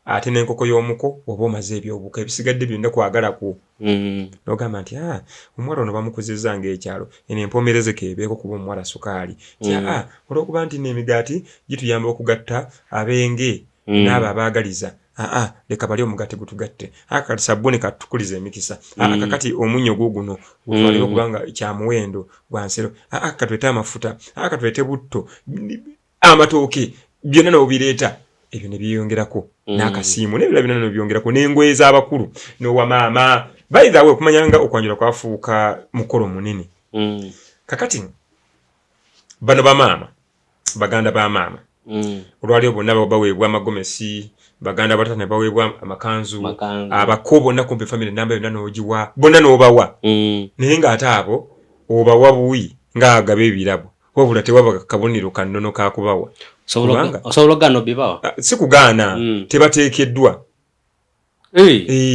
ate n'enkoko y'omuko oba omaze ebyobuka ebisigadde byonna kwagala ku n'ogamba nti omuwala ono bamukuzizza ng'ekyalo eno empoomereze keebeeko kuba omuwala sukaali olw'okuba nti n'emigaati gituyamba okugatta abenge n'abo abaagaliza leka bali omugaati gutugatte kati sabbuuni katukuliza emikisa kakati omunnyo guno gutwalire okubanga kyamuwendo gwansero katwete amafuta katwete butto amatooke byonna n'obireeta ebyo ne byeyongerako n'akasiimu n'ebirala byonna n'obyongerako n'engoye z'abakulu n'owa maama bayidhawe okumanyanga okwanjula kwafuuka mukolo munene kakati bano bamaama baganda ba maama olwaliwo bonna baweebwa amagomesi baganda batata ne baweebwa amakanzu abako bonna kumpi famire namba yonna n'ogiwa bonna n'obawa naye ng'ate abo obawa buwi ng'agaba ebirabo wabula tewaba kabonero kannono kakubawa osobola ogaana obibawa si kugaana tebateekeddwa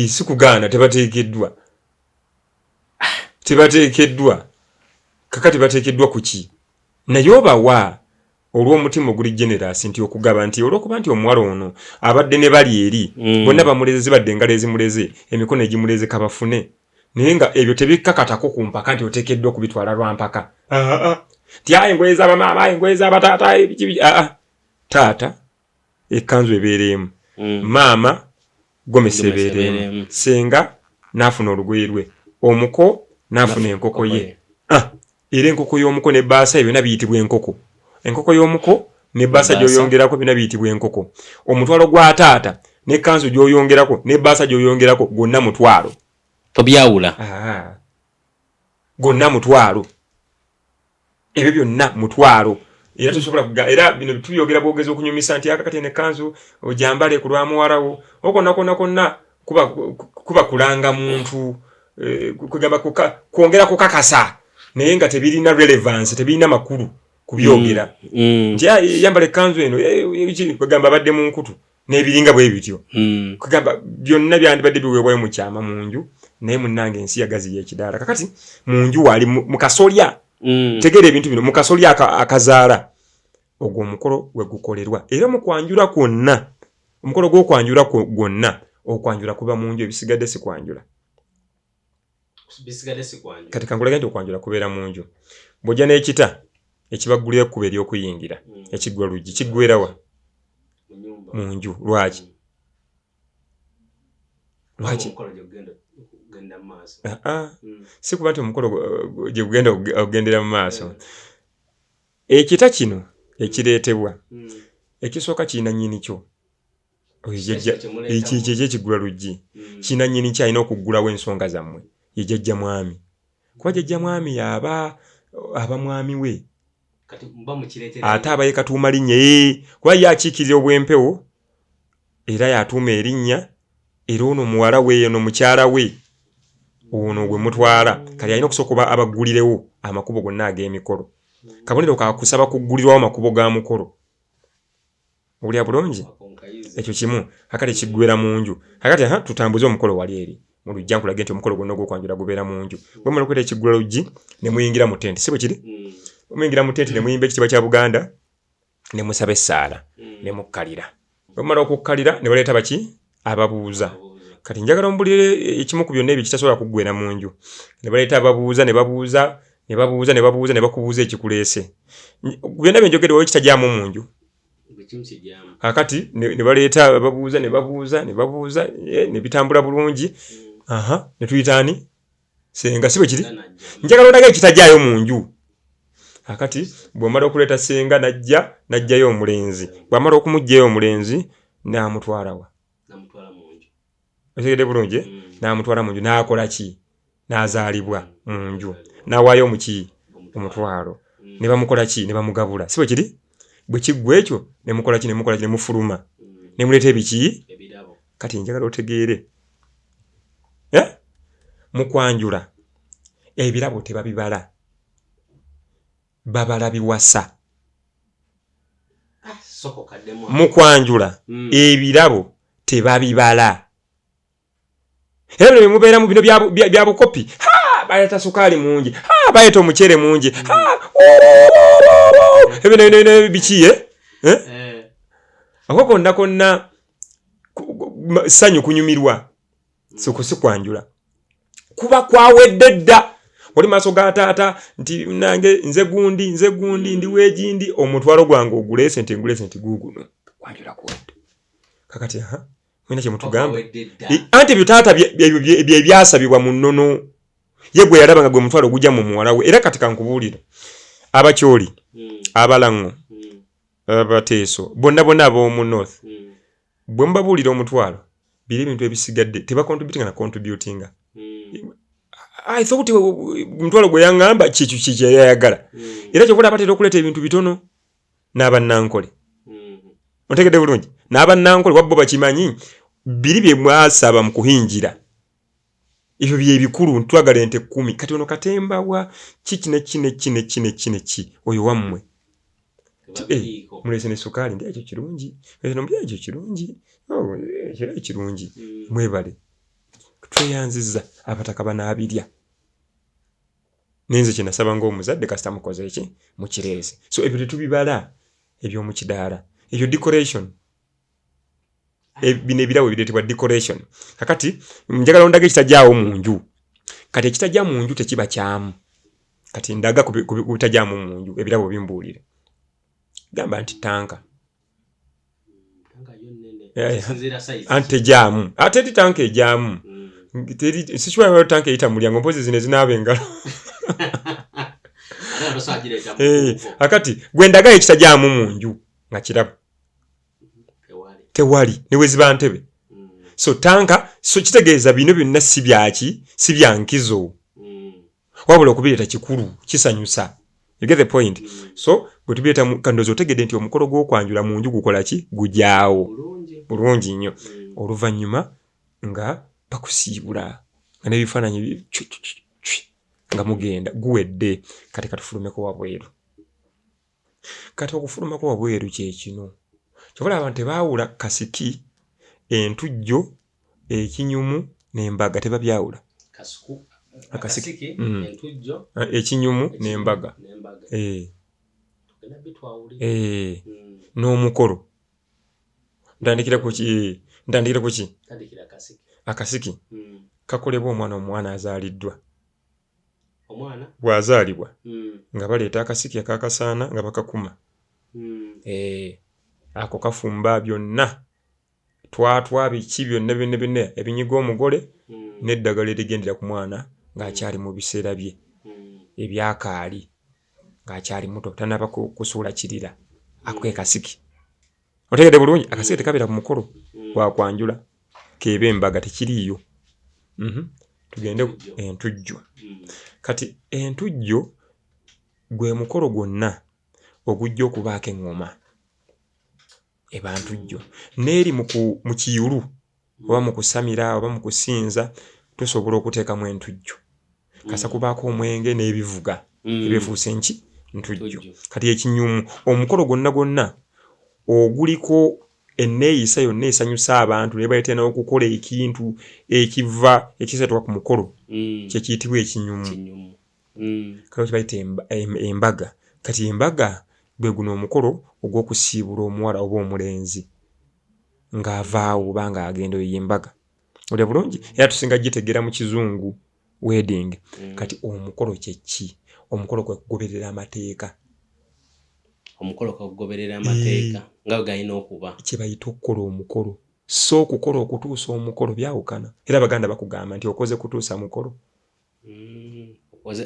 si kugaana tebateekeddwa kakati bateekeddwa ku ki naye obawa olw'omutima oguli generasi nti okugaba nti olw'okuba nti omuwala ono abadde ne bali eri bonna bamuleze zibadde engalo ezimuleze emikono egimuleze kabafune naye nga ebyo tebikakatako ku mpaka nti oteekeddwa okubitwala lwa mpaka ti engoye z'abamaama engoye z'abataata taata ekkanzu ebeereemu maama gomesi ebeereemu senga n'afuna olugoye lwe omuko n'afuna enkoko ye era enkoko y'omuko n'ebbaasa byonna biyitibwa enkoko y'omuko n'ebbaasa gy'oyongerako byonna biyitibwa enkoko omutwalo gwa taata n'ekkanzu gy'oyongerako n'ebbaasa gy'oyongerako gonna mutwalo tobyawula gonna mutwalo ebyo byonna mutwalo era tusobola era bino tuyogera bwogeza okunyumisa nti akakati n'ekkanzu ojambale ku lwa muwalawo okonna kuba kulanga muntu kugamba kwongera kukakasa naye nga tebirina relevance tebirina makulu kubyogera nti yambala ekkanzu eno kugamba badde mu nkutu n'ebiringa bwe bityo kugamba byonna byandibadde biweebwayo mu kyama mu nju naye munnange ensi yagaziya ekidaala kakati mu nju wali mu kasolya tegera ebintu bino mu kasolya akazaala ogwo omukolo we gukolerwa era mu kwanjula kwonna omukolo gw'okwanjula gwonna okwanjula kuba mu nju ebisigadde si kwanjula kati kankulaga nti okwanjula kubeera mu nju bw'ojja n'ekita ekibaggulira ekkuba ery'okuyingira ekiggwa luggi kiggwerawa mu nju lwaki si kuba nti omukolo gye gugenda ogendera mu maaso ekita kino ekireetebwa ekisooka kirina nnyini kyo ekyo ekiggula luggi kirina nnyini kyo alina okuggulawo ensonga zammwe ye jjajja mwami kuba jjajja mwami aba mwami we ate abaye katuuma linnya kuba ye akiikirira obw'empewo era yatuuma erinnya era ono muwala we ono mukyala we ono gwe mutwala kali alina okusooka abagulirewo amakubo gonna ag'emikolo kabonero kakusaba kugulirwawo amakubo ga mukolo olya bulungi ekyo kimu akati kiggwera mu nju akati tutambuze omukolo wali eri mu lujja nkulage nti omukolo gwonna ogw'okwanjula gubeera mu nju bwe mumala okweta ekiggwera luggi ne muyingira mu tenti si bwe kiri muyingira mu tenti ne muyimba ekitiibwa kya Buganda ne musaba essaala ne mukkalira bwe mumala okukkalira ne baleeta baki ababuuza kati njagala ombulire ekimu ku byonna ebyo kitasobola kuggwera mu nju ne baleeta ababuuza ne babuuza ne bakubuuza ekikuleese byonna bye njogera oyo kitajyamu mu nju akati ne baleeta ababuuza ne bitambula bulungi ne tuyitaani senga si bwe kiri njagala ondage ekitajjayo mu nju akati bw'omala okuleeta senga najjayo omulenzi bw'amala okumuggyayo omulenzi n'amutwalawa otegedde bulungi n'amutwala mu nju n'akola ki n'azaalibwa mu nju n'awaayo muki omutwalo ne bamukola ki ne bamugabula si bwe kiri bwe kiggwa ekyo ne mukola ki ne mufuluma ne muleeta ebiki kati njagala otegeere mu kwanjula ebirabo tebabibala babala biwasa mu kwanjula ebirabo tebabibala era bino mubeeramu bino bya bukopi baleeta sukaali mungi baleeta omuceere mungi ebyo biki ako konna ssanyu kunyumirwa si kwanjula kuba kwawedde dda oli maaso ga taata nti nange nze gundi ndi weegindi omutwalo gwange oguleese nti guuguno kwanjula kuwedde kakati mwina kye mutugamba anti ebyo taata bye byasabibwa mu nnono ye gwe yalaba nga gwe mutwalo gujja mu muwala we era kati kankubuulira abakyoli abalango abateeso bonna ab'omu north bwe mubabuulira omutwalo biri ebintu ebisigadde tebakontributinga na contributinga I thought mutwalo gwe yaŋŋamba kiki yayagala era kyokula abatera okuleeta ebintu bitono n'abannankole otegedde bulungi n'abannankole wabbo bakimanyi biri bye mwasaba mu kuhingira ebyo byebikulu ntwagala ente 10 kati ono katembawa ki oyo wammwe mulese ne sukaali ndi ekyo kirungi ekyo kirungi mwebale tweyanziza abataka banaabirya nenze kinasaba ng'omuzadde kasita mukoze eki mukireese so ebyo tetubibala ebyomukidaala ebyo decoration bino ebirawo bireetebwa decoration kakati njagala ondage ekitajjaawo mu nju kati ekitajja mu nju tekiba kyamu kati ndaga ku bitajjaamu mu nju ebirabo bimbuulire gamba nti tanka ante jaamu ate tanka ejaamu sikiwa tanka eyita mulyango mpozi zino ezinaaba engalo akati gwe ndaga ekitajjaamu mu nju nga kirabo tewali newe ziba ntebe so tanka so kitegeeza bino byonna si byankizo wabula okubireeta kikulu kisanyusa you get the point so bwe tubireeta kandozi otegedde nti omukolo gw'okwanjula mu nju gukola ki gujaawo bulungi nnyo oluvannyuma nga bakusiibula nga n'ebifaananyi nga mugenda guwedde kati katufulumeko wabweru kati okufulumako wabweru kyekino kyobola abantu tebaawula kasiki entujjo ekinyumu n'embaga tebabyawula akasiki entujjo ekinyumu n'embaga n'omukolo ntandikira ku ki akasiki kakolebwa omwana azaaliddwa bw'azaalibwa nga baleeta akasiki akakasaana nga bakakuma ako kafumba byonna twatwa biki byonna ebinyiga omugole n'eddagala erigendera ku mwana ng'akyali mu biseera bye ebyakaali ng'akyali muto tanaba kusuula kirira ako kasiki otegedde bulungi akasiki tekabeera ku mukolo gwakwanjula keeba embaga tekiriiyo tugende entujjo kati entujjo gwe mukolo gwonna ogujja okubaako eŋŋoma eba ntujjo n'eri mu kiyulu oba mu kusamira oba mu kusinza tusobola okuteekamu entujju kasa kubaako omwenge n'ebivuga ebifuuse enki ntujju kati ekinyumu omukolo gwonna oguliko enneeyisa yonna esanyusa abantu ne bayita n'okukola ekintu ekiseetwa ku mukolo kye kiyitibwa ekinyumu kati kibayita embaga kati embaga gwe guno omukolo ogw'okusiibula omuwala oba omulenzi ng'avaawo oba ng'agenda eyo embaga olya bulungi era tusinga gitegeera mu kizungu wedding kati omukolo kye ki omukolo kwe kugoberera amateeka nga galina okuba kye bayita okukola omukolo so okukola okutuusa omukolo byawukana era Abaganda bakugamba nti okoze kutuusa mukolo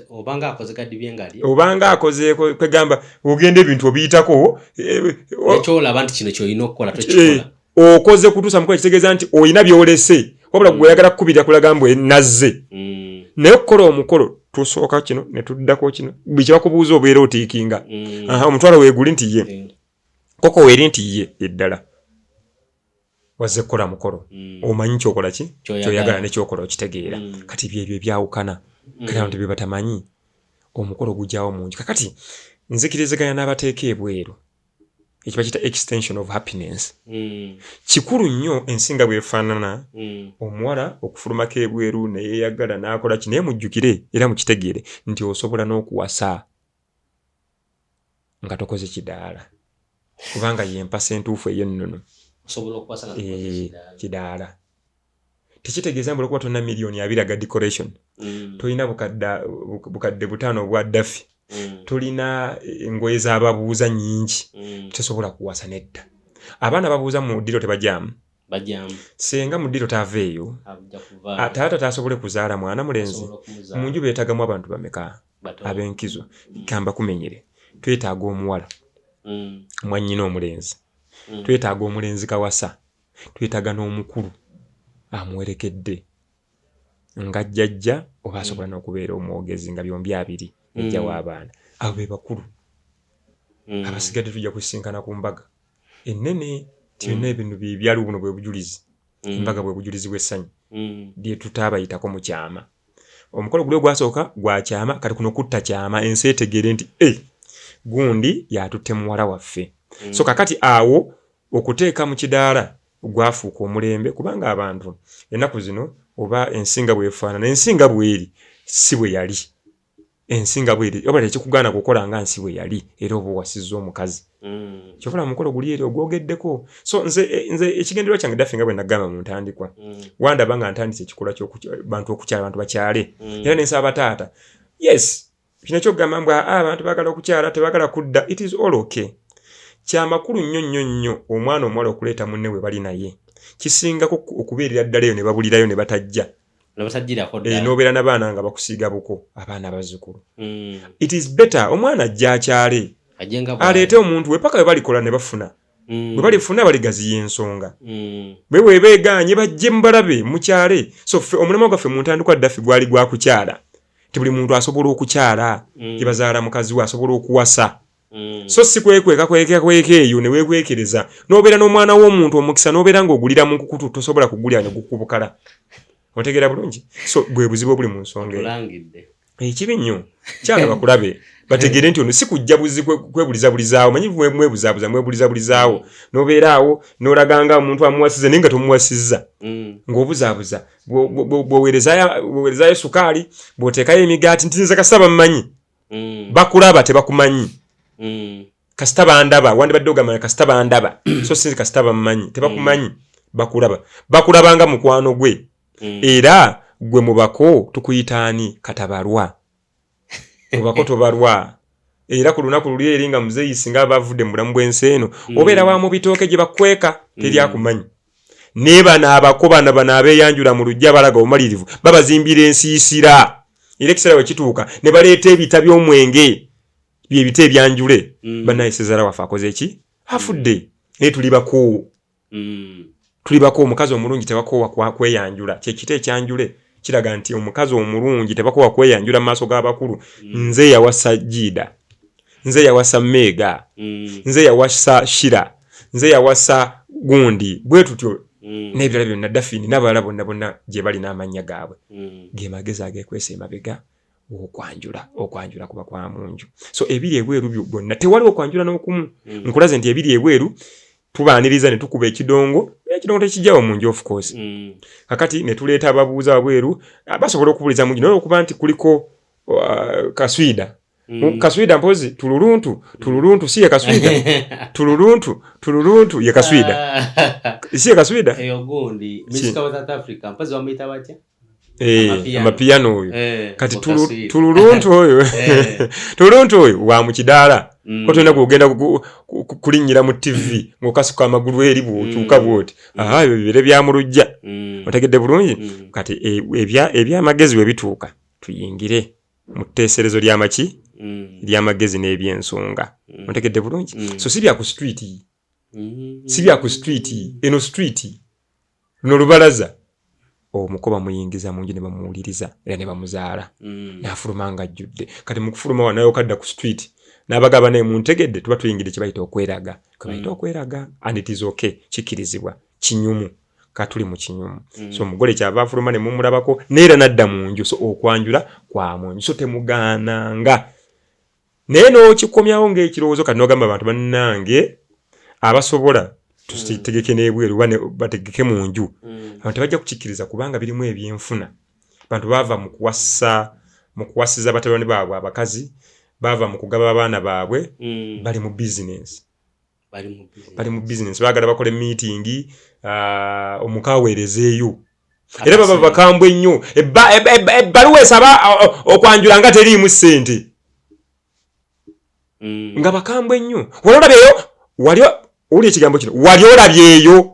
obanga akoze kadibye ngali obanga akoze kwegamba ogenda ebintu obiyitako ekyolaba nti kino kyolina okukola tokikola okoze kutuusa mukolo kitegeeza nti oyina byolese wabula gwe oyagala kukubira kulaga mbu nazze naye okukola omukolo tusooka kino ne tuddako kino buli kye bakubuuza obeera otiikinga omutwalo weeguli nti ye koko weeri nti ye eddala wazze kukola mukolo omanyi kyokola ki kyoyagala nekyokola okitegeera kati byebyo ebyawukana kati abantu bye batamanyi omukolo gujjawo mungi kakati nzikiriziganya n'abateeka ebweru ekiba kita extension of happiness kikulu nnyo ensinga bwefaanana omuwala okufulumako ebweru neyeeyagala n'akola ki naye mujjukire era mukitegeere nti osobola n'okuwasa nga tokoze kidaala kubanga yempasa entuufu ey'ennono kidaala tekitegeeza mbu olwokuba tolina miliyoni 2 aga decoration tolina bukadde 5 obwa daffi tulina engoye z'ababuuza nnyingi tesobola kuwasa nedda abaana babuuza mu ddiro tebajyamu senga mu ddiro taaveeyo taata taasobole kuzaala mwana mulenzi mu nju beetaagamu abantu bameka ab'enkizo gamba kumenyere twetaaga omuwala mwannyina omulenzi twetaaga omulenzi kawasa twetaaga n'omukulu amuwerekedde nga jjajja oba asobola n'okubeera omwogezi nga byombi abiri ejja w'abaana abo be bakulu abasigadde tujja kusinkana ku mbaga ennene tibyonna ebintu byali buno bwe bujulizi embaga bwe bujulizi bw'essanyu lye tutaabayitako mu kyama omukolo guli ogwasooka gwa kyama kati kuno kutta kyama ensi etegeere nti gundi yatutte muwala waffe so kakati awo okuteeka mu kidaala gwafuuka omulembe kubanga abantu ennaku zino oba ensinga bwefaanana ensinga bweri si bwe yali ensinga bweri oba tekikugaana kukola nga nsi bwe yali era oba owasizza omukazi kyokola mukolo guli eri ogwogeddeko so nze ekigendererwa kyange daffe nga bwe nagamba mu ntandikwa wandaba nga ntandise ekikola ky'bantu okukyala abantu bakyale era nensaba taata yes kino kyokugamba mbu abantu baagala okukyala tebaagala kudda it is all okay kyamakulu nnyo omwana omuwala okuleeta munne we bali naye kisingako okubeerera ddala eyo ne babulirayo ne batajja n'obeera n'abaana nga bakusiiga buko abaana bazzukulu it is better omwana ajja akyale aleete omuntu we paka we balikola ne bafuna bwe balifuna baligaziya ensonga bwe weebeeganye bajje mubalabe mukyale so omulamwa gwaffe mu ntandikwa ddaffe gwali gwa kukyala ti buli muntu asobola okukyala gye bazaala mukazi we asobola okuwasa so si kweka eyo ne weekwekereza n'obeera n'omwana w'omuntu omukisa n'obeera ng'ogulira mu nkukutu tosobola kugulira ne gukubukala otegeera bulungi so bwe buzibu obuli mu nsonga ekibi nnyo kyala bakulabe bategeere nti ono si kujja buzi kwebulizabulizaawo manyi mwebulizabulizaawo n'obeeraawo n'olaganga omuntu amuwasiza naye nga tomuwasizza ng'obuzaabuza bw'oweerezaayo sukaali bw'oteekayo emigaati nti nze kasaba mmanyi bakulaba tebakumanyi kasita bandaba wandibadde ogamba kasita bandaba so si kasita bammanyi tebakumanyi bakulabanga mukwano gwe era gwe mubako tukuyitaani katabalwa mubako tobalwa era ku lunaku luli eri nga muzeeyi singa bavudde mu bulamu bw'ensi eno obeera wa mu bitooke gye bakweka teryakumanyi ne bano abako bano abeeyanjula mu lujja balaga obumalirivu babazimbira ensiisira era ekiseera bwe kituuka ne baleeta ebita by'omwenge byebita ebyanjule bannaye Sezaala waffe akoze ki afudde naye tuli bako omukazi omulungi tebakoowa kweyanjula kyekita ekyanjule kiraga nti omukazi omulungi tebakoowa kweyanjula mu maaso g'abakulu nze yawasa Jida nze yawasa Meega nze yawasa Shira nze yawasa Gundi bwe tutyo n'ebirala byonna Daffini n'abalala bonna gye bali n'amannya gaabwe ge magezi ageekwesa emabega okwanjula kuba kwa munju. So ebiri ebweru byonna tewali okwanjula n'okumu. Nkulaze nti ebiri ebweru tubaaniriza ne tukuba ekidongo tekijjawo munju of course. Kakati ne tuleeta ababuuza abweru basobola okubuliza munju naye okuba nti kuliko kaswida. Kaswida mpozi tululuntu si ye kaswida. tululuntu ye kaswida. Si ye kaswida. Eyo gundi Mr. South Africa mpozi wamuyita batya? Amapiano oyo. Kati tululuntu oyo. Tululuntu oyo wa mu kidaala. Ko tolina kugenda kulinnyira mu TV ng'okasuka amagulu eri bw'okyuka bw'oti. Ebyo bibere bya mu luggya. Otegedde bulungi? Kati ebyamagezi bwe bituuka tuyingire mu tteeserezo ly'amaki ly'amagezi n'ebyensonga. Otegedde bulungi? So si bya ku street. Eno street. Luno lubalaza. Omukoba muyingiza munju ne bamuwuliriza era ne bamuzaala. N'afuluma nga ajjudde. Kati mu kufuluma wa naye okadda ku street. N'abagaba ne muntegedde tuba tuyingidde kye bayita okweraga. Kwe bayita okweraga and it is okay. Kikirizibwa. Kinyumu. Katuli mu kinyumu. So omugole kyava afuluma ne mumulabako neera nadda mu nju. So okwanjula kwa munju. So temugaananga. Naye n'okikomyawo ng'ekirowoozo kati n'ogamba abantu bannange abasobola tusitegeke n'ebweru bategeke mu nju. Abantu tebajja kukikkiriza kubanga birimu ebyenfuna. Abantu baava mu kuwasiza batabani baabwe abakazi, baava mu kugaba abaana baabwe, bali mu business. Bali mu business. Baagala bakole meeting, omukaweerezeeyo. Era baba bakambwe nnyo. Ebbaluwa esaba okwanjula nga teriimu ssente. Nga bakambwe nnyo. Wali ekigambo kino. Wali olabyeyo.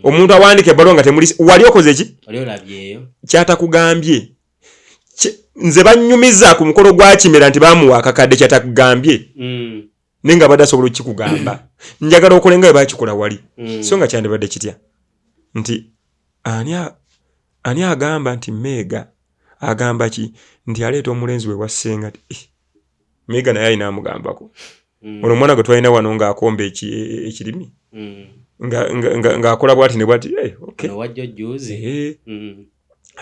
Omuntu awandika ebbaluwa nga temuli wali okoze ki? Wali olabyeyo. Kyatakugambye. Nze bannyumiza ku mukolo gwa Kimera nti baamuwa akakadde kyatakugambye. Nenga badde asobola okukigamba. Njagala okole nga bwe bakikola wali. So nga kyandibadde kitya? Nti ani agamba nti Meega agamba ki nti aleeta omulenzi we wassenga ti Meega naye alina amugambako. Ono omwana gwe twalina wano ng'akomba ekirimi. Ng'akola bw'ati ne bw'ati. Okay. Ono wajja ojjuuzi.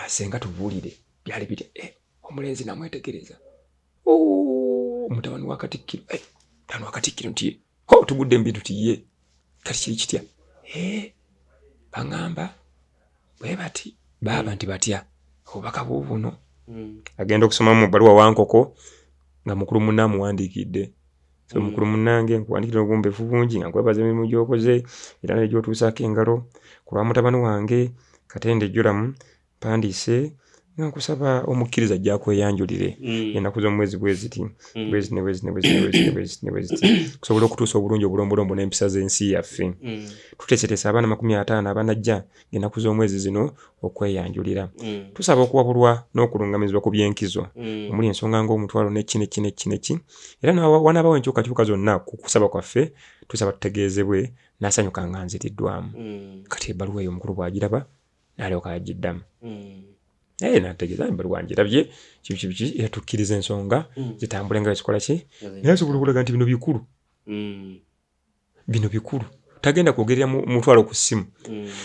Asenga tubuulire. Byali bitya. Omulenzi namwetegereza. Mutabani wa Katikkiro. Mutabani wa Katikkiro nti tugudde mu bintu tiye. Kati kiri kitya. Baŋŋamba bwe bati baaba nti batya. Obubaka buubuno. Agenda okusoma mu bbaluwa Wankoko nga mukulu munne amuwandiikidde. So mukulu munnange nkuwandiikira obumbeefu bungi nga nkwebaza emirimu gy'okoze era ne gy'otuusaako engalo ku lwa mutabani wange Katende Joramu mpandiise nga nkusaba omukkiriza ajja kweyanjulire ennaku z'omwezi bweziti kusobola okutuusa obulungi obulombolombo n'empisa z'ensi yaffe. Tuteeseteese abaana 50 abanajja ennaku z'omwezi zino okweyanjulira. Tusaba okuwabulwa n'okulungamizibwa ku byenkizo omuli ensonga ng'omutwalo neki era wanaabawo enkyukakyuka zonna ku kusaba kwaffe tusaba tutegeezebwe n'asanyuka nga nziriddwamu. Kati ebbaluwa eyo omukulu bw'agiraba n'alyoka agiddamu. Nategeeza ebbaluwa ngirabye kiki era tukkiriza ensonga zitambule nga ekikola ki naye asobola okulaga nti bino bikulu tagenda kwogerera mutwalo ku ssimu.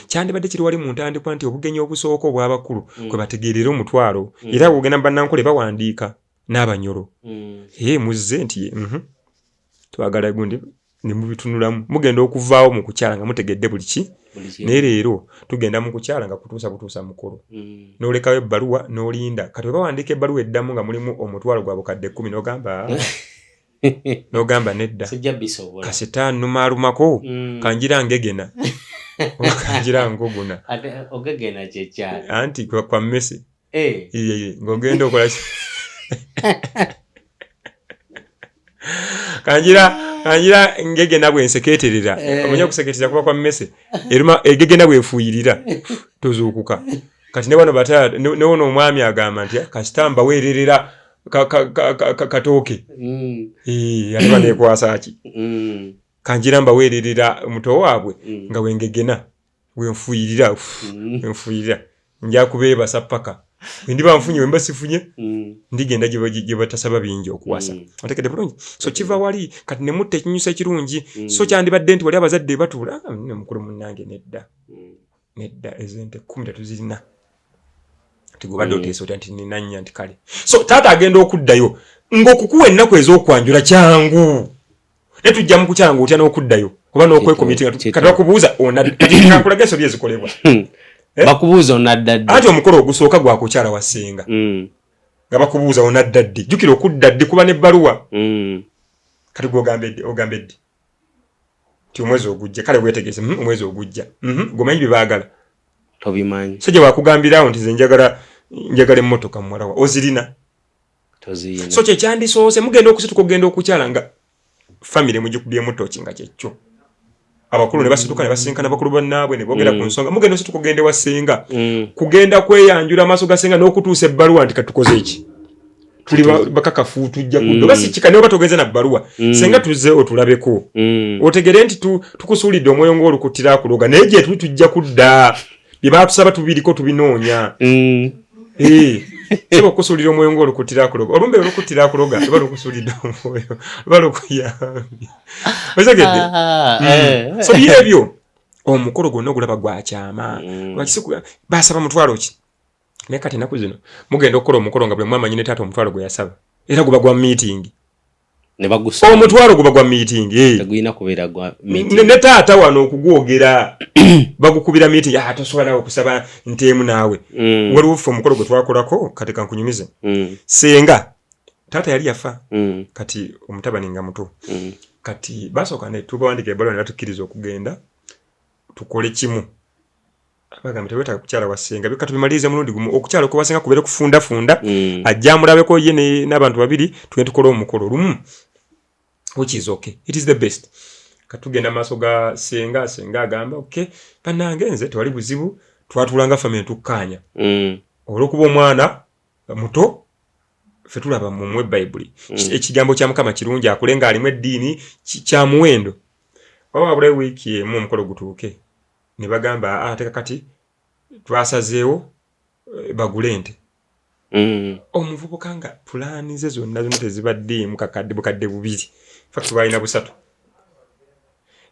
Kyandibadde kiri wali mu ntandikwa nti obugenyi obusooka obw'abakulu kwe bategeerera omutwalo era bwogenda mu bannankole bawandiika n'abanyolo. Muzze nti twagala gundi ne mubitunulamu mugenda okuvaawo mu kukyala nga mutegedde buli ki. Naye leero tugenda mu kukyala nga kutuusa mukolo. N'olekawo ebbaluwa n'olinda. Kati bwe bawandiika ebbaluwa eddamu nga mulimu omutwalo gwa bukadde 10 n'ogamba nedda. Kasita nnumaalumako kanjira ngegena. Kanjira ngoguna. Ogegena kyekyali. Anti kwa mmese. Ng'ogenda okola ki? Kanjira ngegena bwensekeeterera. Omanya okusekeetera kuba kwa mmese. Egegena bwefuuyirira. Tozuukuka. Kati ne wano bataya ne wono omwami agamba nti kasita mbaweererera katooke. Ate baneekwasa ki? Kanjira mbaweererera omuto waabwe nga wengegena wenfuuyirira. Nja kubeebasa paka ndiba nfunye wemba sifunye ndigenda gye batasaba bingi okuwasa otegedde bulungi so kiva wali kati ne mutta ekinyusa ekirungi so kyandibadde nti wali abazadde batuula ne mukulu munnange nedda ezente 13 zirina tigubadde oteesa otya nti ninanya nti kale so taata agenda okuddayo ng'okukuwa ennaku ez'okwanjula kyangu ne tujja mu kukyanga otya n'okuddayo oba n'okwekomitinga kati bakubuuza onakulaga ensobi ezikolebwa bakubuuza onadda ddi ati omukolo ogusooka gwa kukyala wasenga nga bakubuuza onadda ddi jjukira okudda ddi kuba n'ebbaluwa kati ogambye ddi ti omwezi ogujja kale weetegeeze omwezi ogujja gomanyi bye baagala tobimanyi so gye bakugambirawo nti ze njagala emmotoka muwalawa ozirina toziyina so kyekyandisoose mugenda okusituka okugenda okukyala nga famire mugikubyemu tooki nga kyekyo abakulu ne basituka ne basinkana bakulu bannaabwe ne boogera ku nsonga mugenda osituka ogende wasenga kugenda kweyanjula amaaso gasenga n'okutuusa ebbaluwa nti katukoze eki tuli bakakafu tujja kuddo basikika ne oba togenze na bbaluwa senga tuzze otulabeko otegere nti tukusuulidde omwoyo ng'olukutira akuloga naye gye tujja kudda bye baatusaba tubiriko tubinoonya sebo kusuulira omwoyo ng'olukutira akuloga olumbe olukutira akuloga oba lukusuulidde omwoyo oba lukuyambye osegedde so byebyo omukolo gwonna ogulaba gwakyama basaba mutwalo ki naye kati ennaku zino mugenda okukola omukolo nga buli mwamanyi ne taata omutwalo gwe yasaba era guba gwa miitingi omutwalo guba gwa miitingi ne taata wano okugwogera bagukubira miitingi tosobola okusaba nteemu naawe waliwo ffe omukolo gwe twakolako kati kankunyumize senga taata yali yafa kati omutabani nga muto kati basooka ne tubawandika ebbaluwa ne batukkiriza okugenda tukole kimu abagamba tewetaaga kukyala wasenga bika tubimalirize mulundi gumu okukyala okuwasenga kubeere kufundafunda ajja amulabeko ye n'abantu babiri tugende tukole omukolo lumu which is okay it is the best katugenda maaso ga senga agamba okay bannange nze tewali buzibu twatulanga famire tukkaanya olw'okuba omwana muto ffe tulaba mumwe bayibuli ekigambo kya mukama kirungi akule ng'alimu eddiini kya muwendo oba wabula wiiki emu omukolo gutuuke ne bagamba ate kakati twasazeewo bagule ente omuvubuka nga pulaani ze zonna tezibaddeemu bukadde bubiri fakti bwalina 3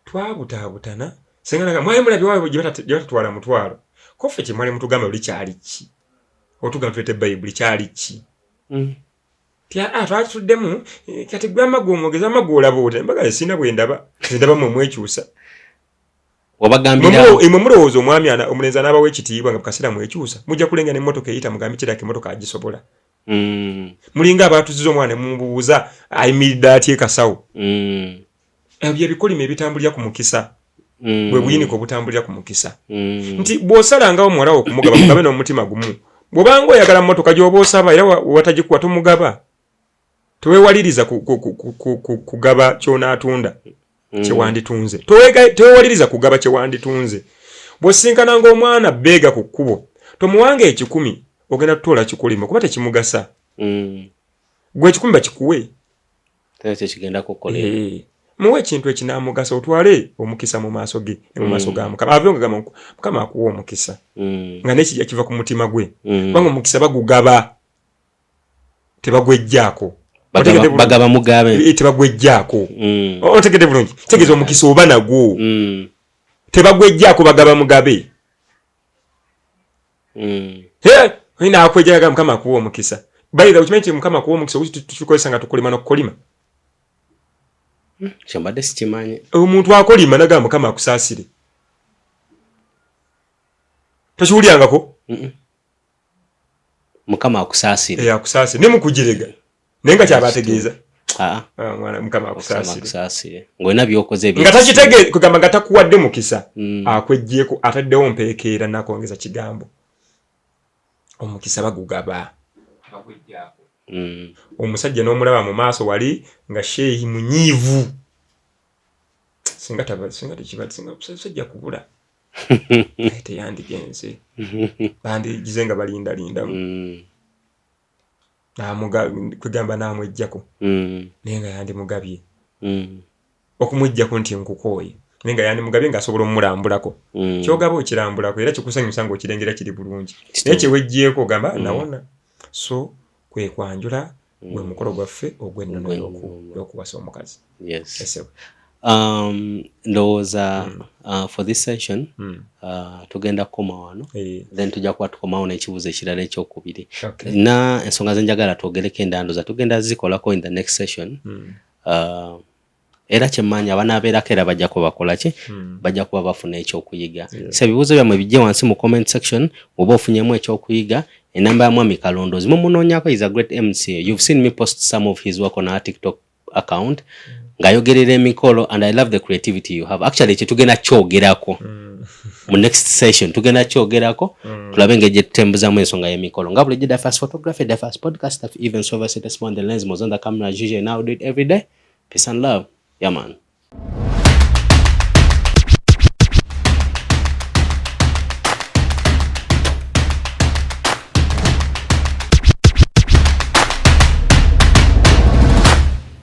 twabutaabutana senga naga mwali mulabye waabwe gye batatwala mutwalo koffe kye mwali mutugamba buli kyali ki otugamba tulete bayibuli kyali ki twakituddemu kati gwe amagomogeza amagolaba ota mbaga sina bwendaba mu mwekyusa imwe mulowooza omwami omulenzi anaabawo ekitiibwa nga bukasera mwekyusa mujja kulenga n'emmotoka eyita mugambi kirako emmotoka agisobola mulinga abaatuziza omwana ne mumubuuza ayimiridde atya ekasawo ebyo ebikolimo ebitambulira ku mukisa bwe buyinike obutambulira ku mukisa nti bw'osalangawo muwala wo okumugaba mugabe n'omutima gumu bw'obanga oyagala mmotoka gy'oba osaba era watagikuwa tomugaba teweewaliriza kugaba ky'onaatunda kyewanditunze tewewaliriza kugaba kyewanditunze bw'osinkananga omwana beega ku kkubo tomuwanga 10 ogenda tutoola kikulima kuba tekimugasa gwe 10 bakikuwe muwe ekintu ekinaamugasa otwale omukisa mu maaso ge ne mu maaso ga mukama ave nga gamba mukama akuwa omukisa nga n'ekijja kiva ku mutima gwe kubanga omukisa bagugaba tebagwejjaako bagaba mugabe tebagwejjaako otegedde bulungi tegeeza omukisa oba nagwo tebagwejjaako bagaba mugabe oyina akwejjaaga mukama akuwa omukisa bayira okimanyi nti mukama akuwa omukisa tukikozesa nga tukolima n'okukolima kyambadde sikimanyi omuntu akolima nagamba mukama akusaasire tokiwulyangako mukama akusaasire akusaasire ne mukujirega naye nga kyabategeeza mukama akusaasire ng'olina by'okoze nga takitegeeza kugamba nga takuwadde mukisa akwejjeeko ataddewo mpeekeera nakongeza kigambo omukisa bagugaba omusajja n'omulaba mu maaso wali nga sheeyi munyiivu singa tekibamusajja kubula naye teyandigenze bandigize nga balindalindamu kwegamba naamwejjako naye nga yandimugabye okumwejjako nti nkukooye nenga yani mugabe nga asobola omulambulako kyogaba okirambulako era kikusanyusa ng'okirengera kiri bulungi naye kyewejjeeko gamba nawona so kwe kwanjula gwe mukolo gwaffe ogw'ennono y'okuwasa omukazi. Yes. Ndowooza for this session tugenda kukoma wano then tujja kuba tukomawo n'ekibuuzo ekirala ekyokubiri na ensonga ze njagala twogereko endandoza tugenda zikolako in the next session. Era kyemmanyi abanaabeerako era bajja kuba bakola ki bajja kuba bafuna ekyokuyiga. So ebibuuzo byammwe bijje wansi mu comment section oba ofunyemu ekyokuyiga. Enamba ya Mwami Kalondozi mumunoonyako is a great MC. You've seen me post some of his work on our TikTok account ngayogerera emikolo and I love the creativity you have. Actually tugenda kyogerako mu next session tugenda kyogerako tulabe ng'egye tutembuzamu ensonga y'emikolo nga bulijjo the first photography the first podcast the even so versatile small the lens was on the camera as usual now do it every day. Peace and love. Yeah, man.